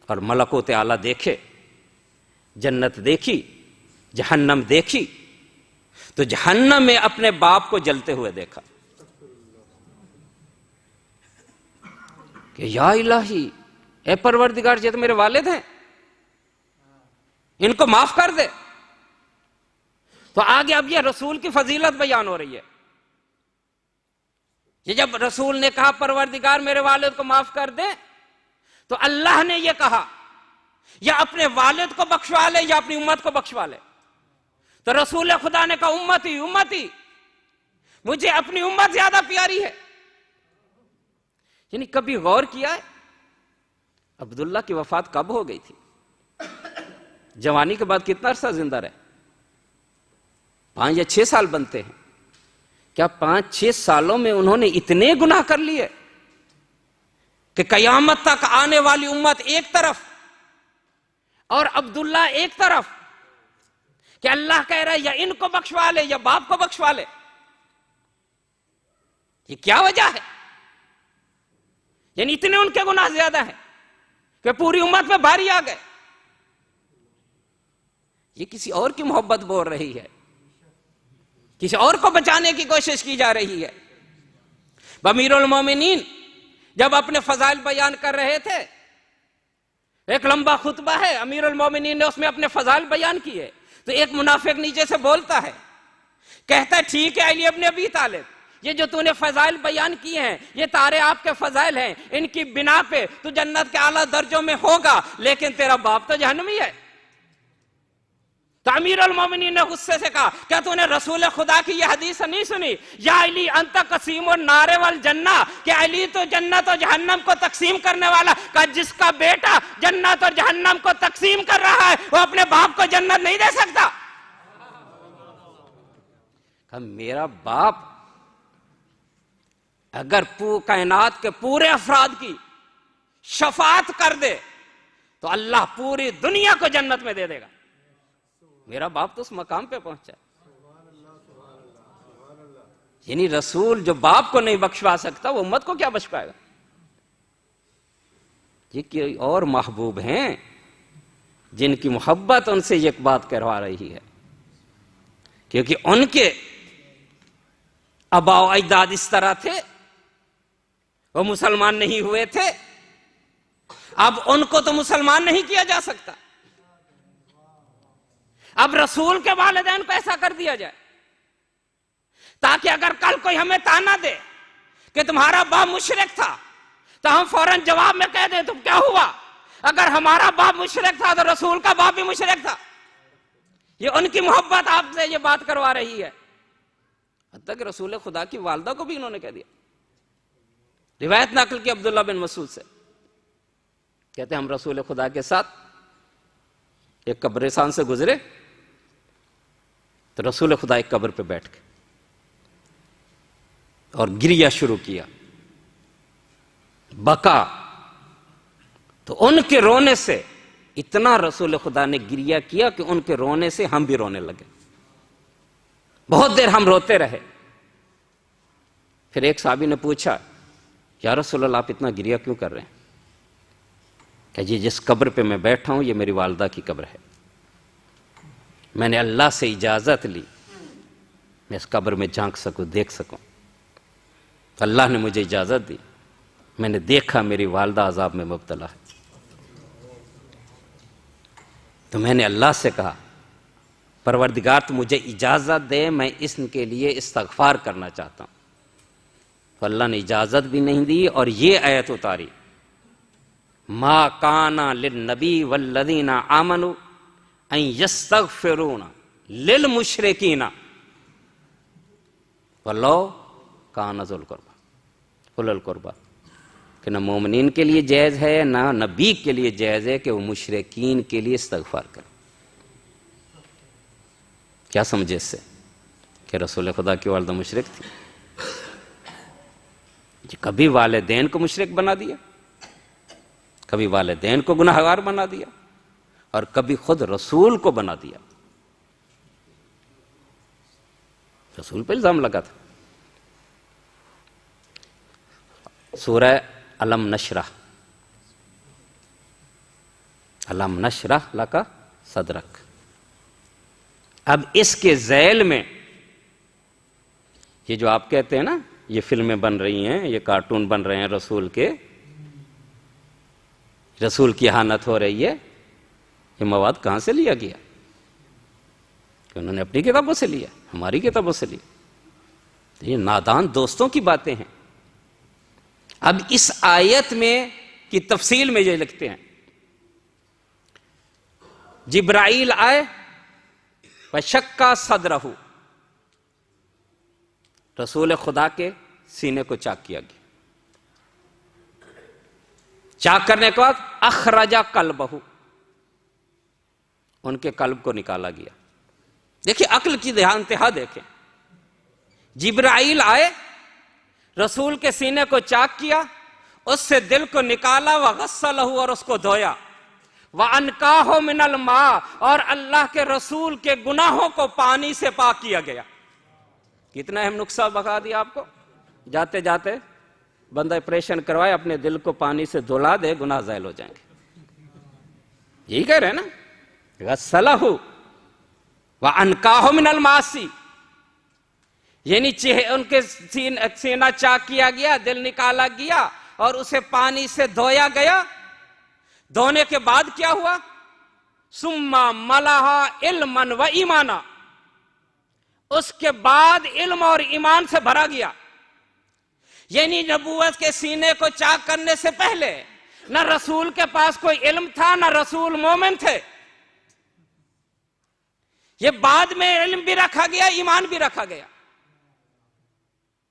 [SPEAKER 1] اور ملکوت اعلیٰ دیکھے، جنت دیکھی، جہنم دیکھی، تو جہنم میں اپنے باپ کو جلتے ہوئے دیکھا کہ یا الہی، اے پروردگار، یہ تو میرے والد ہیں، ان کو معاف کر دے. تو آگے اب یہ رسول کی فضیلت بیان ہو رہی ہے. یہ جب رسول نے کہا پروردگار میرے والد کو معاف کر دے، تو اللہ نے یہ کہا یا اپنے والد کو بخشوا لے یا اپنی امت کو بخشوا لے. تو رسول خدا نے کہا امتی امتی، مجھے اپنی امت زیادہ پیاری ہے. یعنی کبھی غور کیا ہے عبداللہ کی وفات کب ہو گئی تھی؟ جوانی کے بعد کتنا عرصہ زندہ رہے؟ 5 یا 6 سال بنتے ہیں. کیا 5-6 سالوں میں انہوں نے اتنے گناہ کر لیے کہ قیامت تک آنے والی امت ایک طرف اور عبداللہ ایک طرف، کہ اللہ کہہ رہا ہے یا ان کو بخشوا لے یا باپ کو بخشوا لے. یہ کیا وجہ ہے؟ یعنی اتنے ان کے گناہ زیادہ ہیں کہ پوری امت پہ بھاری آ گئے. یہ کسی اور کی محبت بول رہی ہے، کسی اور کو بچانے کی کوشش کی جا رہی ہے. امیر المومنین جب اپنے فضائل بیان کر رہے تھے، ایک لمبا خطبہ ہے، امیر المومنین نے اس میں اپنے فضائل بیان کیے، تو ایک منافق نیچے سے بولتا ہے، کہتا ہے ٹھیک ہے علی ابن ابی طالب، یہ جو تو نے فضائل بیان کیے ہیں یہ تارے آپ کے فضائل ہیں، ان کی بنا پہ تو جنت کے اعلیٰ درجوں میں ہوگا، لیکن تیرا باپ تو جہنمی ہے. تو امیر المومنین نے غصے سے کہا کیا تو نے رسول خدا کی یہ حدیث نہیں سنی، یا علی انت قسیم النار والجنہ، کہ علی تو جنت اور جہنم کو تقسیم کرنے والا، کہ جس کا بیٹا جنت اور جہنم کو تقسیم کر رہا ہے وہ اپنے باپ کو جنت نہیں دے سکتا؟ کہ میرا باپ اگر کائنات کے پورے افراد کی شفاعت کر دے تو اللہ پوری دنیا کو جنت میں دے دے گا۔ میرا باپ تو اس مقام پہ پہنچا، یعنی رسول جو باپ کو نہیں بخشوا سکتا وہ امت کو کیا بخش پائے گا؟ یہ کوئی اور محبوب ہیں جن کی محبت ان سے یہ بات کروا رہی ہے، کیونکہ ان کے آباء و اجداد اس طرح تھے، وہ مسلمان نہیں ہوئے تھے، اب ان کو تو مسلمان نہیں کیا جا سکتا، اب رسول کے والدین کو ایسا کر دیا جائے تاکہ اگر کل کوئی ہمیں تانا دے کہ تمہارا باپ مشرک تھا تو ہم فوراً جواب میں کہہ دیں تم کیا ہوا، اگر ہمارا باپ مشرک تھا تو رسول کا باپ بھی مشرک تھا۔ یہ ان کی محبت آپ سے یہ بات کروا رہی ہے، حتیٰ کہ رسول خدا کی والدہ کو بھی انہوں نے کہہ دیا۔ روایت نقل کی عبداللہ بن مسعود سے، کہتے ہیں ہم رسول خدا کے ساتھ ایک قبرستان سے گزرے تو رسول خدا ایک قبر پہ بیٹھ گئے اور گریہ شروع کیا، بکا، تو ان کے رونے سے اتنا رسول خدا نے گریہ کیا کہ ان کے رونے سے ہم بھی رونے لگے، بہت دیر ہم روتے رہے۔ پھر ایک صحابی نے پوچھا یا رسول اللہ آپ اتنا گریہ کیوں کر رہے ہیں؟ کہ یہ جس قبر پہ میں بیٹھا ہوں یہ میری والدہ کی قبر ہے، میں نے اللہ سے اجازت لی میں اس قبر میں جھانک سکوں، دیکھ سکوں، اللہ نے مجھے اجازت دی، میں نے دیکھا میری والدہ عذاب میں مبتلا ہے، تو میں نے اللہ سے کہا پروردگار تو مجھے اجازت دے، میں اس کے لیے استغفار کرنا چاہتا ہوں، تو اللہ نے اجازت بھی نہیں دی اور یہ آیت اتاری ما کان للنبی والذین آمنوا ان یستغفرون للمشرکین ولو کان ذو القربى، اولو القربى، کہ نہ مومنین کے لیے جائز ہے نہ نبی کے لیے جائز ہے کہ وہ مشرکین کے لیے استغفار کریں۔ کیا سمجھے اس سے کہ رسول خدا کی والدہ مشرک تھی؟ کبھی والدین کو مشرک بنا دیا، کبھی والدین کو گناہگار بنا دیا، اور کبھی خود رسول کو بنا دیا۔ رسول پہ الزام لگا تھا۔ سورہ علم نشرح، علم نشرح لک صدرک، اب اس کے ذیل میں یہ جو آپ کہتے ہیں نا یہ فلمیں بن رہی ہیں، یہ کارٹون بن رہے ہیں رسول کے، رسول کی اہانت ہو رہی ہے، یہ مواد کہاں سے لیا گیا؟ کہ انہوں نے اپنی کتابوں سے لیا، ہماری کتابوں سے لیا، یہ نادان دوستوں کی باتیں ہیں۔ اب اس آیت میں کی تفصیل میں یہ لکھتے ہیں جبرائیل آئے وشقا صدرہ، رسول خدا کے سینے کو چاک کیا گیا، چاک کرنے کے بعد اخرجا قلبہ، ان کے قلب کو نکالا گیا۔ دیکھیں عقل کی انتہا دیکھیں، جبرائیل آئے رسول کے سینے کو چاک کیا، اس سے دل کو نکالا، وغسلہ، اور اس کو دھویا، وَأَنْقَاهُ مِنَ الْمَاءِ، اور اللہ کے رسول کے گناہوں کو پانی سے پاک کیا گیا۔ کتنا اہم نقصہ بتا دیا آپ کو، جاتے جاتے بندہ آپریشن کروائے اپنے دل کو پانی سے دھلا دے، گناہ زائل ہو جائیں گے، یہی کہہ رہے ہیں نا، غسلہ وَأَنْقَاهُ مِنَ الْمَعَاصِي، یعنی ان کے سینہ چاک کیا گیا، دل نکالا گیا اور اسے پانی سے دھویا گیا۔ دھونے کے بعد کیا ہوا؟ ثُمَّ مَلَهَا عِلْمًا وَإِيمَانًا، اس کے بعد علم اور ایمان سے بھرا گیا۔ یعنی نبوت کے سینے کو چاک کرنے سے پہلے نہ رسول کے پاس کوئی علم تھا، نہ رسول مومن تھے، یہ بعد میں علم بھی رکھا گیا، ایمان بھی رکھا گیا۔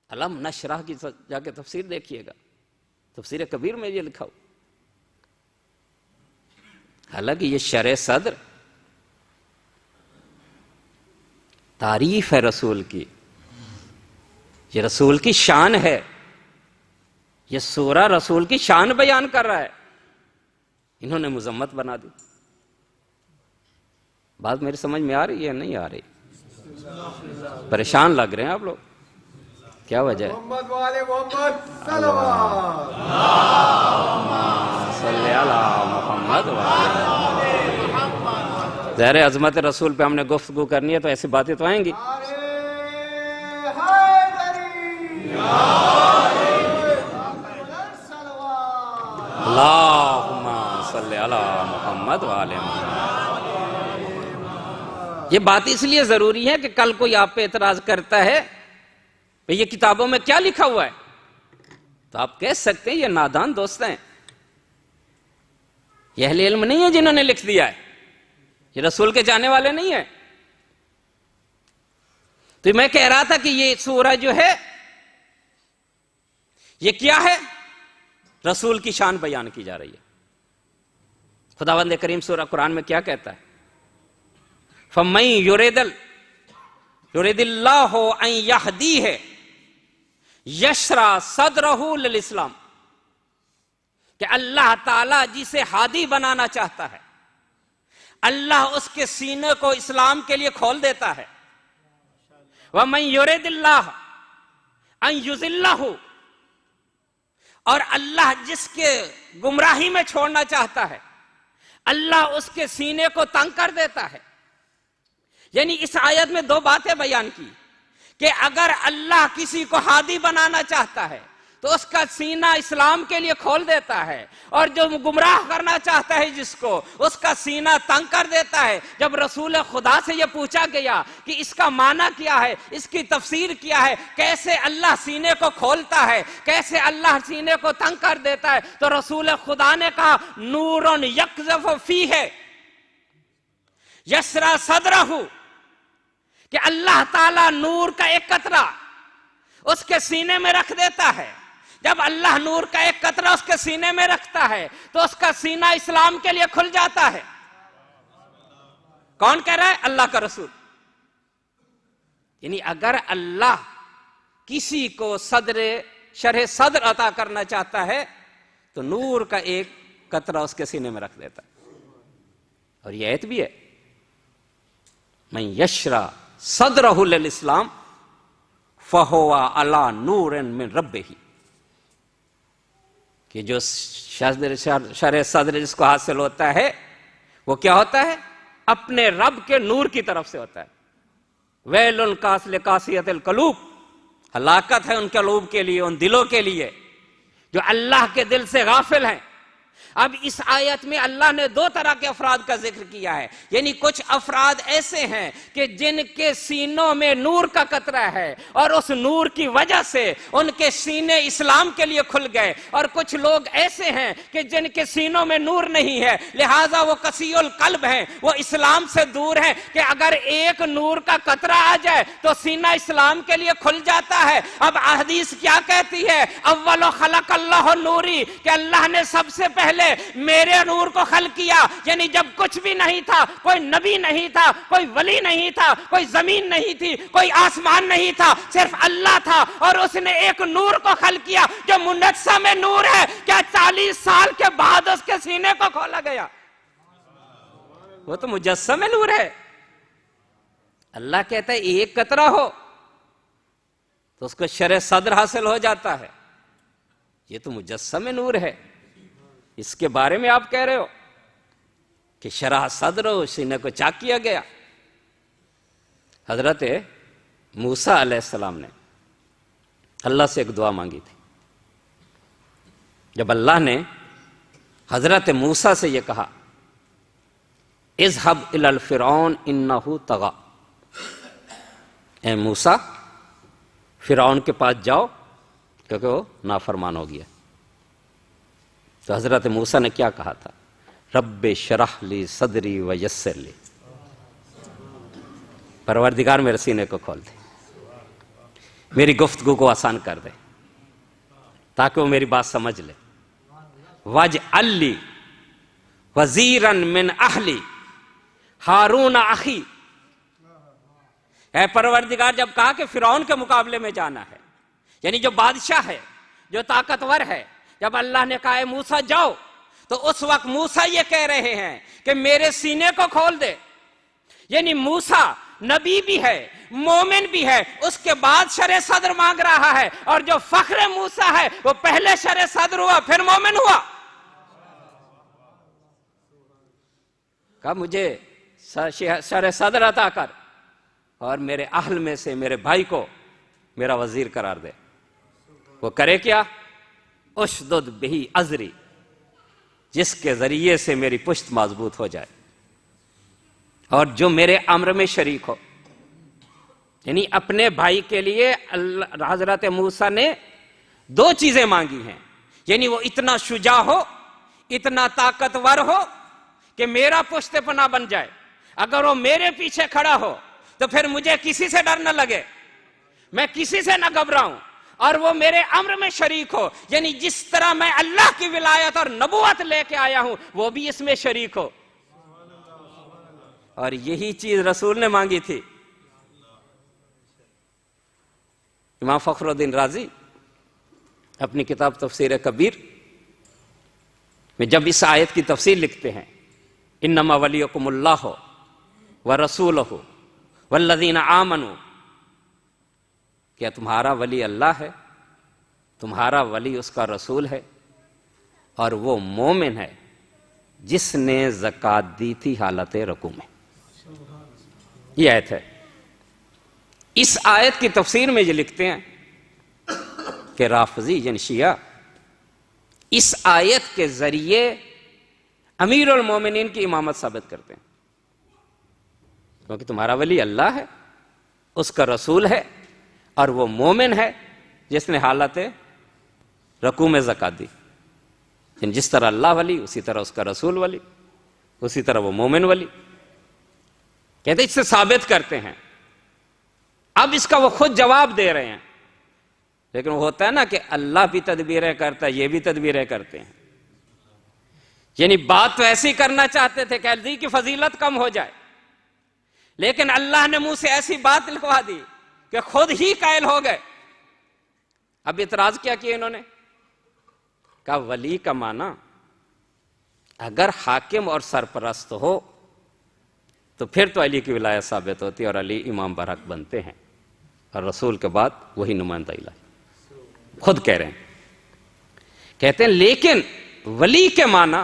[SPEAKER 1] علم نشرح کی جا کے تفسیر دیکھیے گا، تفسیر کبیر میں یہ لکھا ہو۔ حالانکہ یہ شرح صدر تعریف ہے رسول کی، یہ رسول کی شان ہے، یہ سورہ رسول کی شان بیان کر رہا ہے، انہوں نے مذمت بنا دی۔ بات میری سمجھ میں آ رہی ہے نہیں آ رہی؟ پریشان لگ رہے ہیں آپ لوگ، کیا وجہ ہے؟
[SPEAKER 2] محمد والے محمد
[SPEAKER 1] صلی اللہ محمد ظاہر عظمت رسول پہ ہم نے گفتگو کرنی ہے تو ایسی باتیں تو آئیں گی۔ اللہم صلی اللہ محمد وآل محمد۔ یہ بات اس لیے ضروری ہے کہ کل کوئی آپ پہ اعتراض کرتا ہے یہ کتابوں میں کیا لکھا ہوا ہے، تو آپ کہہ سکتے ہیں یہ نادان دوست ہیں، یہ اہل علم نہیں ہے جنہوں نے لکھ دیا ہے، یہ رسول کے جانے والے نہیں ہیں۔ تو میں کہہ رہا تھا کہ یہ سورہ جو ہے یہ کیا ہے؟ رسول کی شان بیان کی جا رہی ہے۔ خداوند کریم سورہ قرآن میں کیا کہتا ہے؟ فَمَن يُرِدِ اللَّهُ أَن يَهْدِيهِ يَشْرَحْ صَدْرَهُ لِلْإِسْلَامِ، کہ اللہ تعالیٰ جسے ہادی بنانا چاہتا ہے اللہ اس کے سینے کو اسلام کے لیے کھول دیتا ہے۔ وَمَن يُرِدِ اللَّهُ أَن يُضِلَّهُ، اور اللہ جس کے گمراہی میں چھوڑنا چاہتا ہے اللہ اس کے سینے کو تنگ کر دیتا ہے۔ یعنی اس آیت میں دو باتیں بیان کی کہ اگر اللہ کسی کو ہادی بنانا چاہتا ہے تو اس کا سینہ اسلام کے لیے کھول دیتا ہے، اور جو گمراہ کرنا چاہتا ہے جس کو، اس کا سینہ تنگ کر دیتا ہے۔ جب رسول خدا سے یہ پوچھا گیا کہ اس کا معنی کیا ہے، اس کی تفسیر کیا ہے، کیسے اللہ سینے کو کھولتا ہے، کیسے اللہ سینے کو تنگ کر دیتا ہے، تو رسول خدا نے کہا نور یقذف فیہ یشرح صدرہ، کہ اللہ تعالیٰ نور کا ایک قطرہ اس کے سینے میں رکھ دیتا ہے۔ جب اللہ نور کا ایک قطرہ اس کے سینے میں رکھتا ہے تو اس کا سینہ اسلام کے لیے کھل جاتا ہے۔ کون کہہ رہا ہے؟ اللہ کا رسول۔ یعنی اگر اللہ کسی کو شرح صدر عطا کرنا چاہتا ہے تو نور کا ایک قطرہ اس کے سینے میں رکھ دیتا ہے۔ اور یہ آیت بھی ہے من یشرح صدرہ للاسلام فہو علی نور من ربہ، کہ جو شرح صدر جس کو حاصل ہوتا ہے وہ کیا ہوتا ہے؟ اپنے رب کے نور کی طرف سے ہوتا ہے۔ ویل لقاسیۃ القلوب، ہلاکت ہے ان قلوب کے لیے، ان دلوں کے لیے جو اللہ کے دل سے غافل ہیں۔ اب اس آیت میں اللہ نے دو طرح کے افراد کا ذکر کیا ہے، یعنی کچھ افراد ایسے ہیں کہ جن کے سینوں میں نور کا قطرہ ہے اور اس نور کی وجہ سے ان کے سینے اسلام کے لیے کھل گئے، اور کچھ لوگ ایسے ہیں کہ جن کے سینوں میں نور نہیں ہے لہٰذا وہ قسی القلب ہیں، وہ اسلام سے دور ہیں، کہ اگر ایک نور کا قطرہ آ جائے تو سینہ اسلام کے لیے کھل جاتا ہے۔ اب حدیث کیا کہتی ہے؟ اول خلق اللہ نوری، کہ اللہ نے سب سے پہلے میرے نور کو خلق کیا، یعنی جب کچھ بھی نہیں تھا، کوئی نبی نہیں تھا، کوئی ولی نہیں تھا، کوئی زمین نہیں تھی، کوئی آسمان نہیں تھا، صرف اللہ تھا، اور اس نے ایک نور کو خلق کیا جو منجسم نور ہے۔ کیا 40 سال کے بعد اس کے سینے کو کھولا گیا؟ وہ تو مجسم نور ہے۔ اللہ کہتا ہے ایک قطرہ ہو تو اس کو شرح صدر حاصل ہو جاتا ہے، یہ تو مجسم نور ہے۔ اس کے بارے میں آپ کہہ رہے ہو کہ شرح صدر ہو، سینے کو چاک کیا گیا۔ حضرت موسیٰ علیہ السلام نے اللہ سے ایک دعا مانگی تھی۔ جب اللہ نے حضرت موسیٰ سے یہ کہا اذهب الی الفرعون انہ طغی، اے موسیٰ فرعون کے پاس جاؤ کیونکہ وہ نافرمان ہو گیا، تو حضرت موسیٰ نے کیا کہا تھا؟ رب اشرح لی صدری ویسر لی، پروردگار میرے سینے کو کھول دے، میری گفتگو کو آسان کر دے تاکہ وہ میری بات سمجھ لے۔ وَاجْعَلْ لِي وَزِيرًا مِّنْ أَهْلِي ہارون اخی۔ اے پروردگار، جب کہا کہ فرعون کے مقابلے میں جانا ہے، یعنی جو بادشاہ ہے، جو طاقتور ہے، جب اللہ نے کہا اے موسیٰ جاؤ، تو اس وقت موسیٰ یہ کہہ رہے ہیں کہ میرے سینے کو کھول دے۔ یعنی موسیٰ نبی بھی ہے، مومن بھی ہے، اس کے بعد شرع صدر مانگ رہا ہے، اور جو فخر موسیٰ ہے وہ پہلے شرع صدر ہوا پھر مومن ہوا۔ کہا مجھے شرع صدر عطا کر اور میرے اہل میں سے میرے بھائی کو میرا وزیر قرار دے۔ وہ کرے کیا؟ اشدد بہی ازری، جس کے ذریعے سے میری پشت مضبوط ہو جائے اور جو میرے امر میں شریک ہو۔ یعنی اپنے بھائی کے لیے حضرت موسیٰ نے دو چیزیں مانگی ہیں، یعنی وہ اتنا شجاع ہو، اتنا طاقتور ہو کہ میرا پشت پناہ بن جائے، اگر وہ میرے پیچھے کھڑا ہو تو پھر مجھے کسی سے ڈر نہ لگے، میں کسی سے نہ گھبراؤں، اور وہ میرے امر میں شریک ہو، یعنی جس طرح میں اللہ کی ولایت اور نبوت لے کے آیا ہوں وہ بھی اس میں شریک ہو۔ اور یہی چیز رسول نے مانگی تھی۔ امام فخر الدین رازی اپنی کتاب تفسیر کبیر میں جب اس آیت کی تفسیر لکھتے ہیں، انما ولیکم اللہ ورسولہ والذین آمنوا، کیا تمہارا ولی اللہ ہے، تمہارا ولی اس کا رسول ہے، اور وہ مومن ہے جس نے زکوٰۃ دی تھی حالت رکوع میں۔ یہ آیت ہے۔ اس آیت کی تفسیر میں یہ لکھتے ہیں کہ رافضی یعنی شیعہ اس آیت کے ذریعے امیر المومنین کی امامت ثابت کرتے ہیں، کیونکہ تمہارا ولی اللہ ہے، اس کا رسول ہے، اور وہ مومن ہے جس نے حالت رکوع میں زکوٰۃ دی۔ یعنی جس طرح اللہ ولی، اسی طرح اس کا رسول ولی، اسی طرح وہ مومن ولی۔ کہتے اس سے ثابت کرتے ہیں۔ اب اس کا وہ خود جواب دے رہے ہیں، لیکن وہ ہوتا ہے نا کہ اللہ بھی تدبیریں کرتا ہے، یہ بھی تدبیریں کرتے ہیں۔ یعنی بات تو ایسی کرنا چاہتے تھے کہ علی کی فضیلت کم ہو جائے، لیکن اللہ نے منہ سے ایسی بات لکھوا دی کہ خود ہی قائل ہو گئے۔ اب اعتراض کیا انہوں نے کہا ولی کا معنی اگر حاکم اور سرپرست ہو تو پھر تو علی کی ولایت ثابت ہوتی ہے اور علی امام برحق بنتے ہیں، اور رسول کے بعد وہی نمائندہ الہی۔ خود کہہ رہے ہیں، کہتے ہیں لیکن ولی کے معنی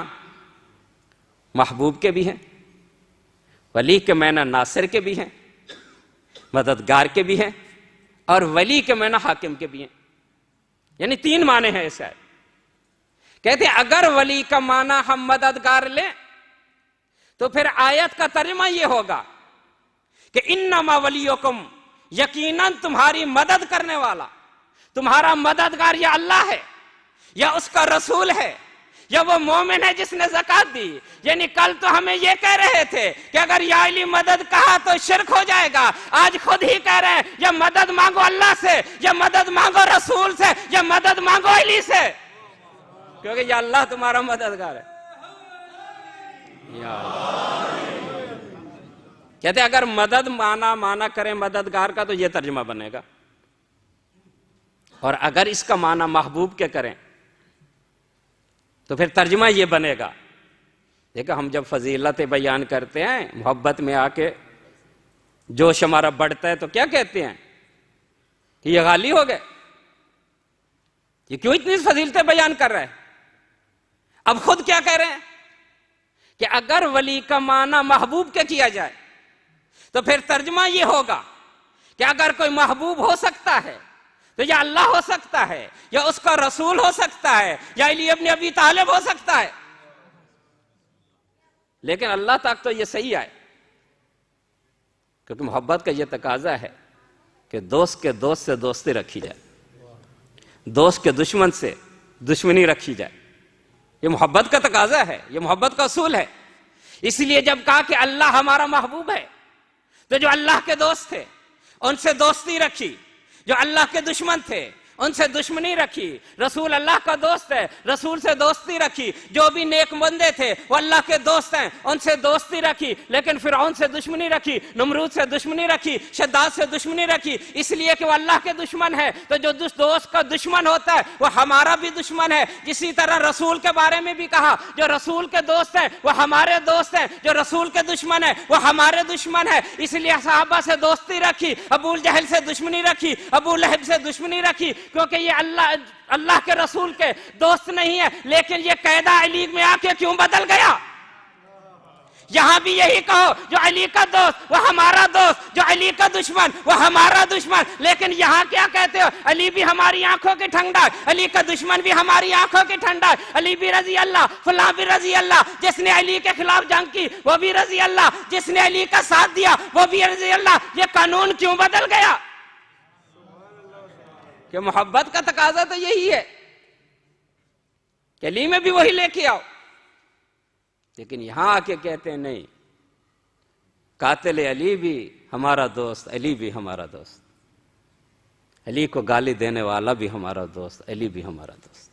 [SPEAKER 1] محبوب کے بھی ہیں، ولی کے معنی ناصر کے بھی ہیں، مددگار کے بھی ہیں، اور ولی کے معنی حاکم کے بھی ہیں۔ یعنی تین معنی ہیں ایسے۔ کہتے ہیں اگر ولی کا معنی ہم مددگار لیں تو پھر آیت کا ترجمہ یہ ہوگا کہ انما ولیکم، یقیناً تمہاری مدد کرنے والا، تمہارا مددگار یا اللہ ہے یا اس کا رسول ہے یا وہ مومن ہے جس نے زکوٰۃ دی۔ یعنی کل تو ہمیں یہ کہہ رہے تھے کہ اگر یا علی مدد کہا تو شرک ہو جائے گا، آج خود ہی کہہ رہے ہیں یا مدد مانگو اللہ سے، یا مدد مانگو رسول سے، یا مدد مانگو علی سے، کیونکہ یا اللہ تمہارا مددگار ہے۔ کہتے ہیں اگر مدد مانا کریں مددگار کا تو یہ ترجمہ بنے گا، اور اگر اس کا معنی محبوب کے کریں تو پھر ترجمہ یہ بنے گا۔ دیکھو ہم جب فضیلت بیان کرتے ہیں محبت میں آ کے جوش ہمارا بڑھتا ہے تو کیا کہتے ہیں کہ یہ غالی ہو گئے، یہ کیوں اتنی فضیلتیں بیان کر رہے ہیں؟ اب خود کیا کہہ رہے ہیں کہ اگر ولی کا معنی محبوب کے کیا جائے تو پھر ترجمہ یہ ہوگا کہ اگر کوئی محبوب ہو سکتا ہے تو یا اللہ ہو سکتا ہے یا اس کا رسول ہو سکتا ہے یا علی ابن ابی طالب ہو سکتا ہے، لیکن اللہ تک تو یہ صحیح ہے، کیونکہ محبت کا یہ تقاضا ہے کہ دوست کے دوست سے دوستی رکھی جائے، دوست کے دشمن سے دشمنی رکھی جائے۔ یہ محبت کا تقاضا ہے، یہ محبت کا اصول ہے۔ اس لیے جب کہا کہ اللہ ہمارا محبوب ہے تو جو اللہ کے دوست تھے ان سے دوستی رکھی، جو اللہ کے دشمن تھے ان سے دشمنی رکھی، رسول اللہ کا دوست ہے رسول سے دوستی رکھی، جو بھی نیک بندے تھے وہ اللہ کے دوست ہیں ان سے دوستی رکھی، لیکن فرعون سے دشمنی رکھی، نمرود سے دشمنی رکھی، شداد سے دشمنی رکھی، اس لیے کہ وہ اللہ کے دشمن ہے۔ تو جو دوست کا دشمن ہوتا ہے وہ ہمارا بھی دشمن ہے۔ اسی طرح رسول کے بارے میں بھی کہا جو رسول کے دوست ہیں وہ ہمارے دوست ہیں، جو رسول کے دشمن ہیں وہ ہمارے دشمن ہیں۔ اس لیے صحابہ سے دوستی رکھی، ابو جہل سے دشمنی رکھی، ابو لہب سے دشمنی رکھی، کیونکہ یہ اللہ کے رسول کے دوست نہیں ہے۔ لیکن یہ قاعدہ علی میں آ کے کیوں بدل گیا؟ یہاں بھی یہی کہو جو علی کا دوست وہ ہمارا دوست، جو علی کا دشمن وہ ہمارا دشمن، لیکن یہاں کیا کہتے ہو؟ علی بھی ہماری آنکھوں کی ٹھنڈک، علی کا دشمن بھی ہماری آنکھوں کی ٹھنڈک، علی بھی رضی اللہ، فلاں بھی رضی اللہ، جس نے علی کے خلاف جنگ کی وہ بھی رضی اللہ، جس نے علی کا ساتھ دیا وہ بھی رضی اللہ۔ یہ قانون کیوں بدل گیا؟ کہ محبت کا تقاضا تو یہی ہے کہ علی میں بھی وہی لے کے آؤ، لیکن یہاں آ کے کہتے ہیں نہیں، قاتل علی بھی ہمارا دوست، علی بھی ہمارا دوست، علی کو گالی دینے والا بھی ہمارا دوست، علی بھی ہمارا دوست۔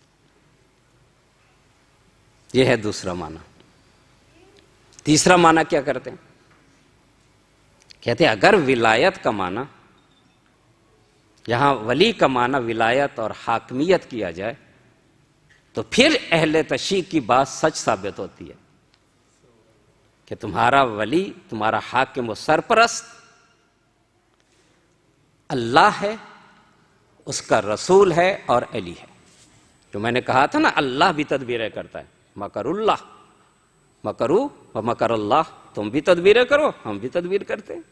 [SPEAKER 1] یہ ہے دوسرا معنی۔ تیسرا معنی کیا کرتے ہیں؟ کہتے ہیں اگر ولایت کا معنی یہاں ولی کا معنی ولایت اور حاکمیت کیا جائے تو پھر اہل تشیع کی بات سچ ثابت ہوتی ہے کہ تمہارا ولی، تمہارا حاکم و سرپرست اللہ ہے، اس کا رسول ہے اور علی ہے۔ جو میں نے کہا تھا نا اللہ بھی تدبیریں کرتا ہے، مکر اللہ مکرو و مکر اللہ، تم بھی تدبیریں کرو ہم بھی تدبیر کرتے ہیں۔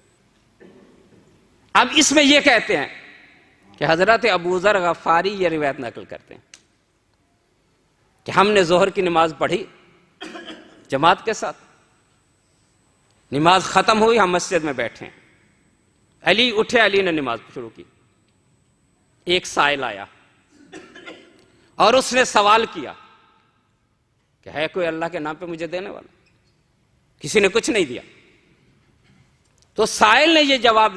[SPEAKER 1] اب اس میں یہ کہتے ہیں کہ حضرت ابو ذر غفاری یہ روایت نقل کرتے ہیں کہ ہم نے ظہر کی نماز پڑھی جماعت کے ساتھ، نماز ختم ہوئی، ہم مسجد میں بیٹھے ہیں، علی اٹھے، علی نے نماز شروع کی، ایک سائل آیا اور اس نے سوال کیا کہ ہے کوئی اللہ کے نام پہ مجھے دینے والا؟ کسی نے کچھ نہیں دیا، تو سائل نے یہ جواب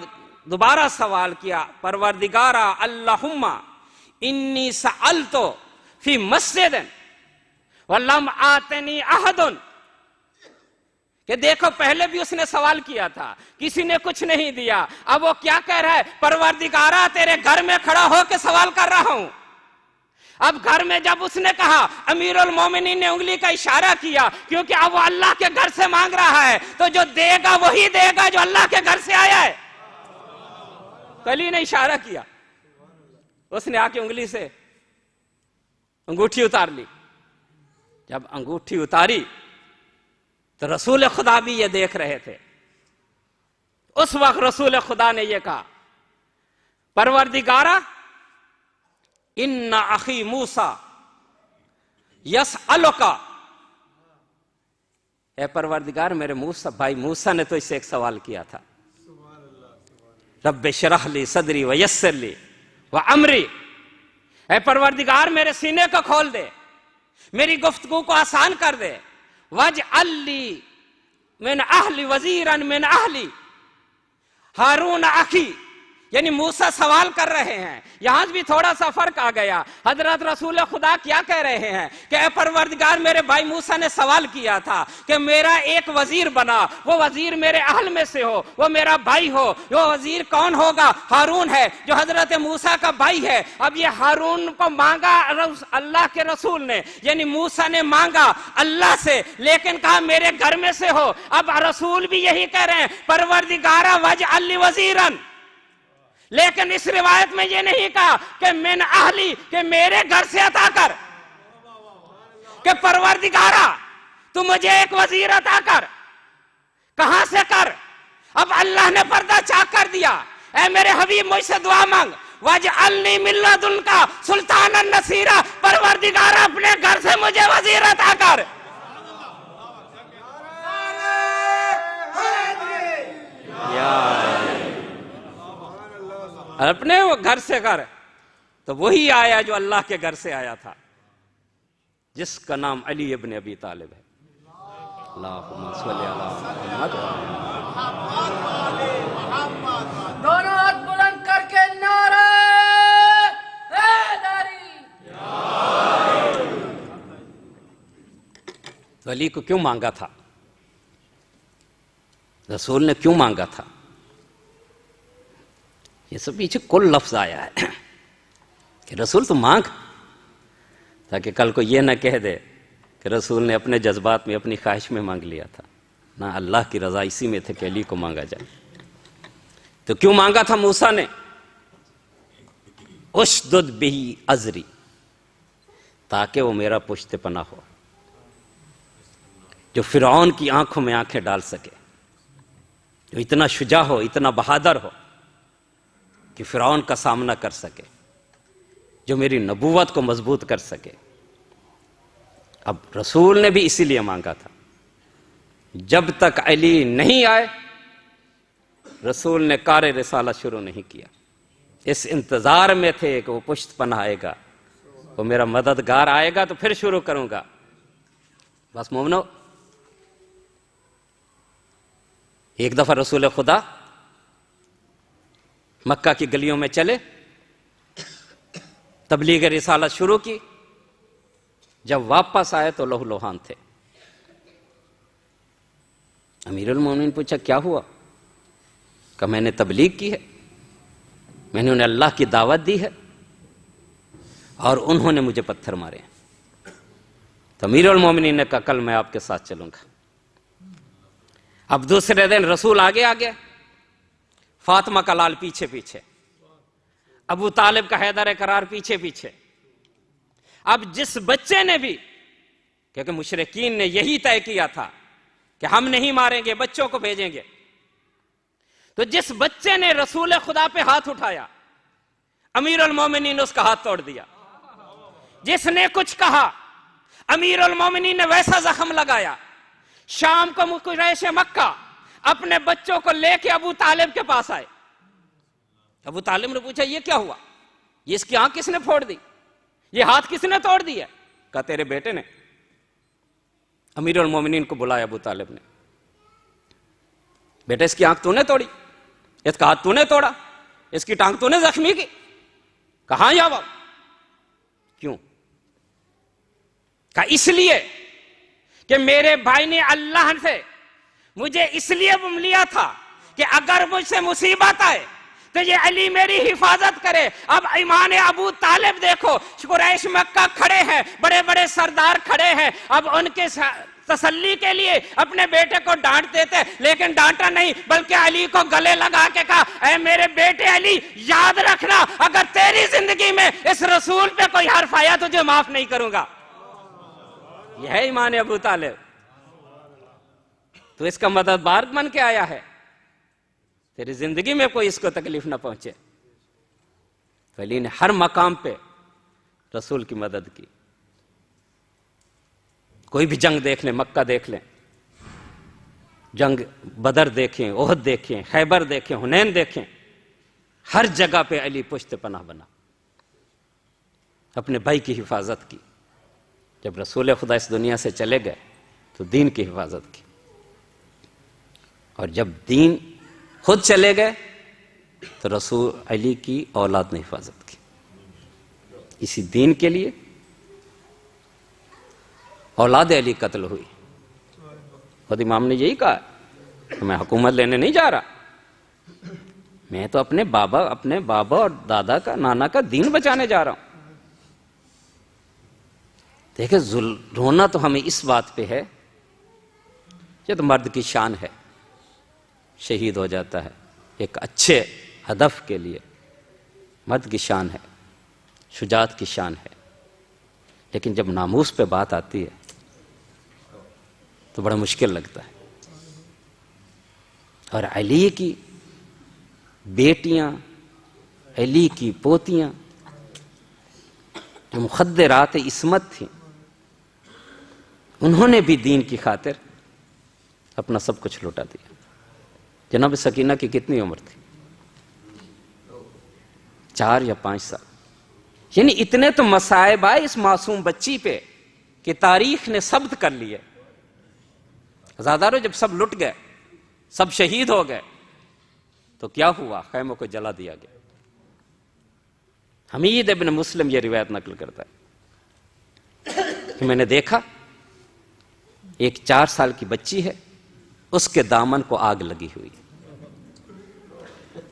[SPEAKER 1] دوبارہ سوال کیا، پروردگارا اللہم انی سألت فی مسجد ولم آتنی احد، کہ دیکھو پہلے بھی اس نے سوال کیا تھا، کسی نے کچھ نہیں دیا، اب وہ کیا کہہ رہا ہے؟ پروردگارا تیرے گھر میں کھڑا ہو کے سوال کر رہا ہوں۔ اب گھر میں جب اس نے کہا، امیر المومنین نے انگلی کا اشارہ کیا، کیونکہ اب وہ اللہ کے گھر سے مانگ رہا ہے، تو جو دے گا وہی دے گا جو اللہ کے گھر سے آیا ہے۔ علی نے اشارہ کیا، اس نے آ کے انگلی سے انگوٹھی اتار لی، جب انگوٹھی اتاری تو رسول خدا بھی یہ دیکھ رہے تھے۔ اس وقت رسول خدا نے یہ کہا، پروردگارا ان اخی موسیٰ یسألک، اے پروردگار میرے موسیٰ بھائی موسیٰ نے تو اس سے ایک سوال کیا تھا، رب اشرح لی صدری ویسر لی وامری، اے پروردگار میرے سینے کو کھول دے، میری گفتگو کو آسان کر دے، واجعل لی من اہلی وزیرا من اہلی ہارون اخی، یعنی موسیٰ سوال کر رہے ہیں، یہاں بھی تھوڑا سا فرق آ گیا۔ حضرت رسول خدا کیا کہہ رہے ہیں کہ اے پروردگار میرے بھائی موسیٰ نے سوال کیا تھا کہ میرا ایک وزیر بنا، وہ وزیر میرے اہل میں سے ہو، وہ میرا بھائی ہو، وہ وزیر کون ہوگا؟ ہارون ہے جو حضرت موسیٰ کا بھائی ہے۔ اب یہ ہارون کو مانگا اللہ کے رسول نے، یعنی موسیٰ نے مانگا اللہ سے، لیکن کہا میرے گھر میں سے ہو۔ اب رسول بھی یہی کہہ رہے ہیں، پروردگارا واجعل لی وزیرا، لیکن اس روایت میں یہ نہیں کہا کہ من اہلی، کہ میرے گھر سے عطا کر، کہ پروردگارا تو مجھے ایک وزیر عطا کر، کہاں سے کر؟ اب اللہ نے پردہ چاک کر دیا، اے میرے حبیب مجھ سے دعا مانگ، واجعلنی من لدنک سلطانا نصیرا، پروردگارا اپنے گھر سے مجھے وزیر عطا کر۔ اپنے وہ گھر سے کر، تو وہی آیا جو اللہ کے گھر سے آیا تھا، جس کا نام علی ابن ابی طالب ہے۔ اللہم صلی علی محمد۔ علی کو کیوں مانگا تھا؟ رسول نے کیوں مانگا تھا؟ یہ سب پیچھے کل لفظ آیا ہے کہ رسول تو مانگ، تاکہ کل کو یہ نہ کہہ دے کہ رسول نے اپنے جذبات میں اپنی خواہش میں مانگ لیا تھا، نہ اللہ کی رضا اسی میں تھے کہ علی کو مانگا جائے۔ تو کیوں مانگا تھا موسیٰ نے؟ اشدد بہی ازری، تاکہ وہ میرا پشت پناہ ہو، جو فرعون کی آنکھوں میں آنکھیں ڈال سکے، جو اتنا شجاع ہو، اتنا بہادر ہو کہ فرعون کا سامنا کر سکے، جو میری نبوت کو مضبوط کر سکے۔ اب رسول نے بھی اسی لیے مانگا تھا۔ جب تک علی نہیں آئے رسول نے کار رسالت شروع نہیں کیا، اس انتظار میں تھے کہ وہ پشت پناہ آئے گا، وہ میرا مددگار آئے گا تو پھر شروع کروں گا۔ بس مومنو، ایک دفعہ رسول خدا مکہ کی گلیوں میں چلے، تبلیغ رسالت شروع کی، جب واپس آئے تو لہو لوہان تھے۔ امیر المومنین پوچھا کیا ہوا؟ کہ میں نے تبلیغ کی ہے، میں نے انہیں اللہ کی دعوت دی ہے اور انہوں نے مجھے پتھر مارے ہیں۔ تو امیر المومنین نے کہا کل میں آپ کے ساتھ چلوں گا۔ اب دوسرے دن رسول آگے آگے، فاطمہ کا لال پیچھے پیچھے، ابو طالب کا حیدر قرار پیچھے پیچھے۔ اب جس بچے نے بھی، کیونکہ مشرکین نے یہی طے کیا تھا کہ ہم نہیں ماریں گے، بچوں کو بھیجیں گے، تو جس بچے نے رسول خدا پہ ہاتھ اٹھایا امیر المومنین نے اس کا ہاتھ توڑ دیا۔ جس نے کچھ کہا امیر المومنین نے ویسا زخم لگایا۔ شام کو قریش مکہ اپنے بچوں کو لے کے ابو طالب کے پاس آئے۔ ابو طالب نے پوچھا یہ کیا ہوا؟ یہ اس کی آنکھ کس نے پھوڑ دی؟ یہ ہاتھ کس نے توڑ دیا؟ کہا تیرے بیٹے نے۔ امیر المومنین کو بلایا ابو طالب نے، بیٹا اس کی آنکھ تو نے توڑی، اس کا ہاتھ تو نے توڑا، اس کی ٹانگ تو نے زخمی کی؟ کہاں یا باب؟ کیوں؟ کہا اس لیے کہ میرے بھائی نے اللہ سے مجھے اس لیے لیا تھا کہ اگر مجھ سے مصیبت آئے تو یہ علی میری حفاظت کرے۔ اب ایمان ابو طالب دیکھو، قریش مکہ کھڑے ہیں، بڑے بڑے سردار کھڑے ہیں، اب ان کے تسلی کے لیے اپنے بیٹے کو ڈانٹ دیتے، لیکن ڈانٹا نہیں بلکہ علی کو گلے لگا کے کہا اے میرے بیٹے علی، یاد رکھنا اگر تیری زندگی میں اس رسول پہ کوئی حرف آیا تجھے معاف نہیں کروں گا۔ یہ ہے ایمان ابو طالب۔ تو اس کا مددگار بن کے آیا ہے، تیری زندگی میں کوئی اس کو تکلیف نہ پہنچے۔ تو علی نے ہر مقام پہ رسول کی مدد کی۔ کوئی بھی جنگ دیکھ لیں، مکہ دیکھ لیں، جنگ بدر دیکھیں، احد دیکھیں، خیبر دیکھیں، حنین دیکھیں، ہر جگہ پہ علی پشت پناہ بنا، اپنے بھائی کی حفاظت کی۔ جب رسول خدا اس دنیا سے چلے گئے تو دین کی حفاظت کی، اور جب دین خود چلے گئے تو رسول علی کی اولاد نے حفاظت کی۔ اسی دین کے لیے اولاد علی قتل ہوئی۔ خود امام نے یہی کہا کہ میں حکومت لینے نہیں جا رہا، میں تو اپنے بابا اور دادا کا، نانا کا دین بچانے جا رہا ہوں۔ دیکھیں رونا تو ہمیں اس بات پہ ہے، یہ تو مرد کی شان ہے، شہید ہو جاتا ہے ایک اچھے ہدف کے لیے، مرد کی شان ہے، شجاعت کی شان ہے، لیکن جب ناموس پہ بات آتی ہے تو بڑا مشکل لگتا ہے۔ اور علی کی بیٹیاں، علی کی پوتیاں جو مخدرات عصمت تھیں، انہوں نے بھی دین کی خاطر اپنا سب کچھ لوٹا دیا۔ جناب سکینہ کی کتنی عمر تھی؟ 4 یا 5 سال۔ یعنی اتنے تو مصائب آئے اس معصوم بچی پہ کہ تاریخ نے ثبت کر لیے۔ عزادارو، جب سب لٹ گئے، سب شہید ہو گئے تو کیا ہوا؟ خیموں کو جلا دیا گیا۔ حمید ابن مسلم یہ روایت نقل کرتا ہے کہ میں نے دیکھا ایک 4 سال کی بچی ہے، اس کے دامن کو آگ لگی ہوئی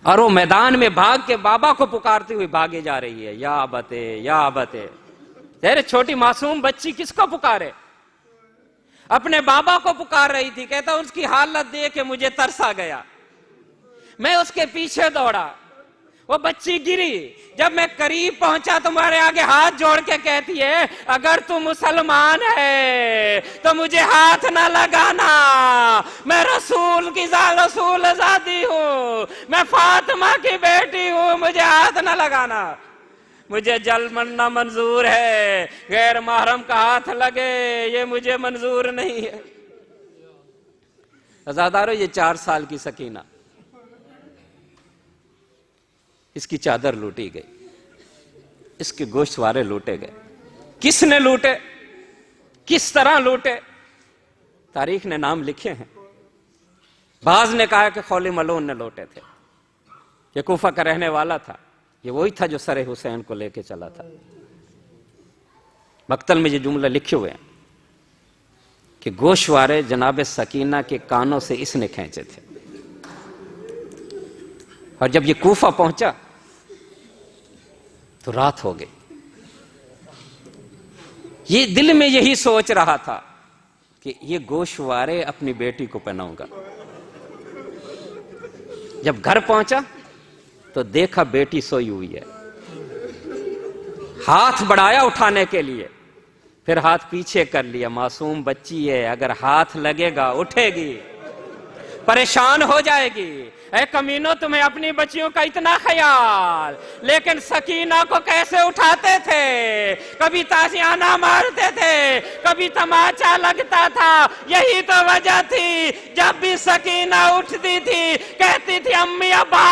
[SPEAKER 1] اور وہ میدان میں بھاگ کے بابا کو پکارتی ہوئی بھاگے جا رہی ہے، یا ابتے یا ابتے۔ تیرے چھوٹی معصوم بچی کس کو پکارے؟ اپنے بابا کو پکار رہی تھی۔ کہتا اس کی حالت دیکھ کے مجھے ترس آ گیا، میں اس کے پیچھے دوڑا، وہ بچی گری، جب میں قریب پہنچا تمہارے آگے ہاتھ جوڑ کے کہتی ہے اگر تم مسلمان ہے تو مجھے ہاتھ نہ لگانا، میں رسول زادی ہوں، میں فاطمہ کی بیٹی ہوں، مجھے ہاتھ نہ لگانا، مجھے جل مرنا منظور ہے، غیر محرم کا ہاتھ لگے یہ مجھے منظور نہیں ہے۔ عزادارو، یہ 4 سال کی سکینہ، اس کی چادر لوٹی گئی، اس کے گوشوارے لوٹے گئے۔ کس نے لوٹے؟ کس طرح لوٹے؟ تاریخ نے نام لکھے ہیں۔ بعض نے کہا کہ خولی ملعون نے لوٹے تھے، یہ کوفہ کا رہنے والا تھا، یہ وہی تھا جو سر حسین کو لے کے چلا تھا۔ مقتل میں یہ جملہ لکھے ہوئے ہیں کہ گوشوارے جناب سکینہ کے کانوں سے اس نے کھینچے تھے، اور جب یہ کوفہ پہنچا تو رات ہو گئی۔ یہ دل میں یہی سوچ رہا تھا کہ یہ گوشوارے اپنی بیٹی کو پہناؤں گا۔ جب گھر پہنچا تو دیکھا بیٹی سوئی ہوئی ہے، ہاتھ بڑھایا اٹھانے کے لیے، پھر ہاتھ پیچھے کر لیا، معصوم بچی ہے، اگر ہاتھ لگے گا اٹھے گی، پریشان ہو جائے گی۔ اے کمینو، تمہیں اپنی بچیوں کا اتنا خیال، لیکن سکینہ کو کیسے اٹھاتے تھے؟ کبھی تازیانہ مارتے تھے، کبھی تماچا لگتا تھا۔ یہی تو وجہ تھی جب بھی سکینہ اٹھتی تھی کہتی تھی امی ابا،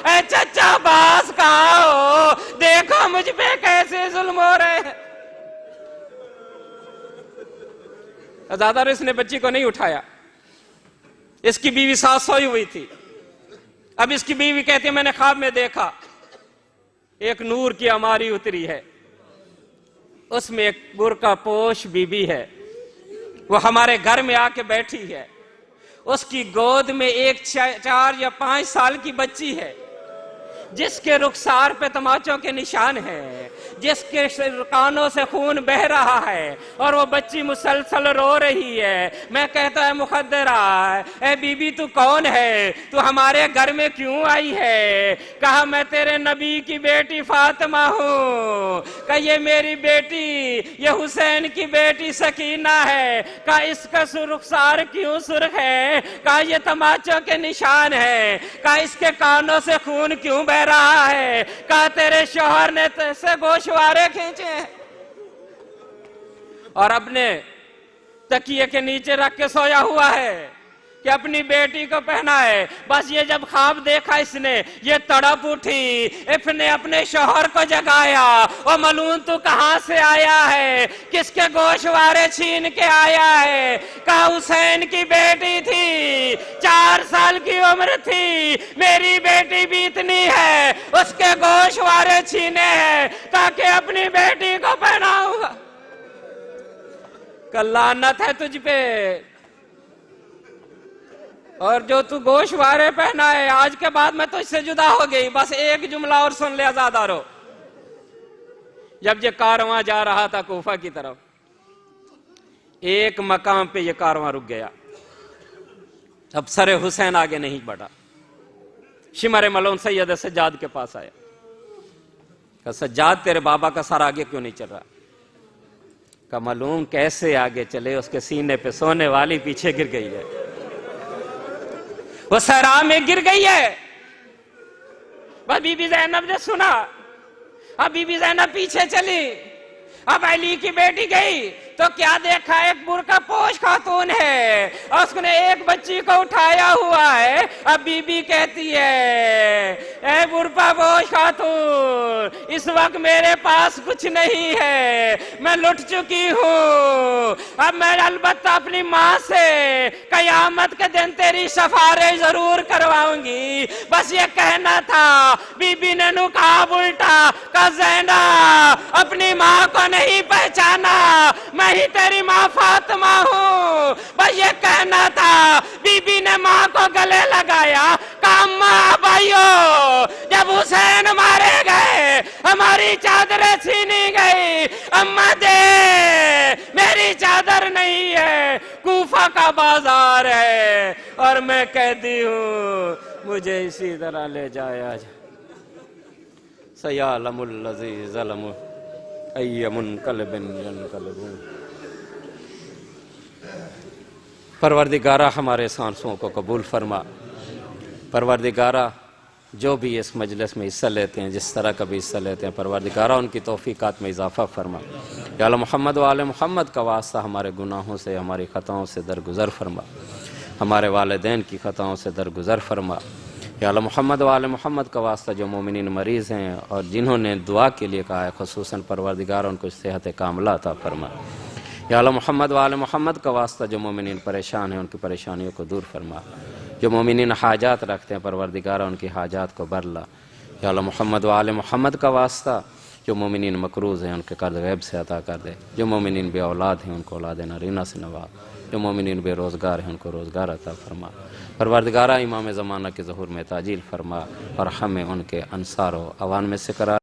[SPEAKER 1] اے چچا باز کہاں ہو؟ دیکھو مجھ پہ کیسے ظلم ہو رہے ہیں۔ زیادہ اس نے بچی کو نہیں اٹھایا، اس کی بیوی ساتھ سوئی ہوئی تھی۔ اب اس کی بیوی کہتی ہے میں نے خواب میں دیکھا ایک نور کی ہماری اتری ہے، اس میں ایک برقع پوش بی بی ہے، وہ ہمارے گھر میں آ کے بیٹھی ہے، اس کی گود میں ایک 4 یا 5 سال کی بچی ہے، جس کے رخسار پہ تماچوں کے نشان ہیں، جس کے کانوں سے خون بہ رہا ہے، اور وہ بچی مسلسل رو رہی ہے۔ میں کہتا ہے مخدرہ، اے بی بی تو کون ہے؟ تو ہمارے گھر میں کیوں آئی ہے؟ کہا میں تیرے نبی کی بیٹی فاطمہ ہوں، کہ یہ میری بیٹی، یہ حسین کی بیٹی سکینہ ہے۔ کہا اس کا رخسار کیوں سرخ ہے؟ کہا یہ تماچوں کے نشان ہے۔ کہا اس کے کانوں سے خون کیوں بہ رہا ہے؟ کہا تیرے شوہر نے سے گوشوارے کھینچے ہیں اور اپنے تکیے کے نیچے رکھ کے سویا ہوا ہے کہ اپنی بیٹی کو پہنا ہے۔ بس یہ جب خواب دیکھا اس نے، یہ تڑپ اٹھی، اس نے اپنے شوہر کو جگایا، او ملعون تو کہاں سے آیا ہے؟ کس کے گوشوارے چھین کے آیا ہے؟ کہا حسین کی بیٹی تھی، 4 سال کی عمر تھی، میری بیٹی بھی اتنی ہے، اس کے گوشوارے چھینے ہیں تاکہ اپنی بیٹی کو پہناؤں گا۔ کہ لعنت ہے تجھ پہ، اور جو تو گوشوارے پہنا ہے، آج کے بعد میں تجھ سے جدا ہو گئی۔ بس ایک جملہ اور سن لے عزادارو، جب یہ کارواں جا رہا تھا کوفہ کی طرف، ایک مقام پہ یہ کارواں رک گیا، اب سر حسین آگے نہیں بڑھا۔ شمر ملعون سید سجاد کے پاس آیا، کہ سجاد تیرے بابا کا سر آگے کیوں نہیں چل رہا؟ کہ ملعون کیسے آگے چلے، اس کے سینے پہ سونے والی پیچھے گر گئی ہے، وہ صحرا میں گر گئی ہے۔ بس بی بی زینب نے سنا، اب بی بی زینب پیچھے چلی، اب علی کی بیٹی گئی تو کیا دیکھا؟ ایک برقع پوش خاتون ہے، اور اس نے ایک بچی کو اٹھایا ہوا ہے۔ اب بی بی کہتی ہے اے برقع پوش خاتون، اس وقت میرے پاس کچھ نہیں ہے، میں لٹ چکی ہوں، اب میں البتہ اپنی ماں سے قیامت کے دن تیری سفارش ضرور کرواؤں گی۔ بس یہ کہنا تھا، بی بی نے نقاب الٹا، کہ زینب اپنی ماں کو نہیں پہچانا، میں میں ہی تیری ماں فاطمہ ہوں. بس یہ کہنا تھا. بی بی نے ماں کو گلے لگایا. کہا ماں بھائیو جب حسین مارے گئے ہماری چادریں چھینی گئی. اماں دے میری چادر نہیں ہے, کوفہ کا بازار ہے اور میں قیدی ہوں, مجھے اسی طرح لے جایا جائے. سیعلم الذی ظلم ای منقلب ینقلبون. پروردگارہ ہمارے سانسوں کو قبول فرما. پروردگارہ جو بھی اس مجلس میں حصہ لیتے ہیں, جس طرح کا بھی حصہ لیتے ہیں, پروردگارہ ان کی توفیقات میں اضافہ فرما. یا اللہ محمد و آل محمد کا واسطہ ہمارے گناہوں سے, ہماری خطاؤں سے درگزر فرما. ہمارے والدین کی خطاؤں سے درگزر فرما. یا اللہ محمد و آل محمد کا واسطہ جو مومنین مریض ہیں اور جنہوں نے دعا کے لیے کہا ہے, خصوصاً پروردگار ان کو صحت کاملہ عطا فرما. یا اللہ محمد و آل محمد کا واسطہ جو مومنین پریشان ہیں ان کی پریشانیوں کو دور فرما. جو مومنین حاجات رکھتے ہیں پروردگار ان کی حاجات کو بھر لا. یا اللہ محمد و آل محمد کا واسطہ جو مومنین مقروض ہیں ان کے قرض غیب سے عطا کر دے. جو مومنین بے اولاد ہیں ان کو اولاد نرینہ سے نواز. جو مومنین بے روزگار ہیں ان کو روزگار عطا فرما. پروردگارہ امام زمانہ کے ظہور میں تعجیل فرما اور ہمیں ان کے انصار و اوان میں سے قرار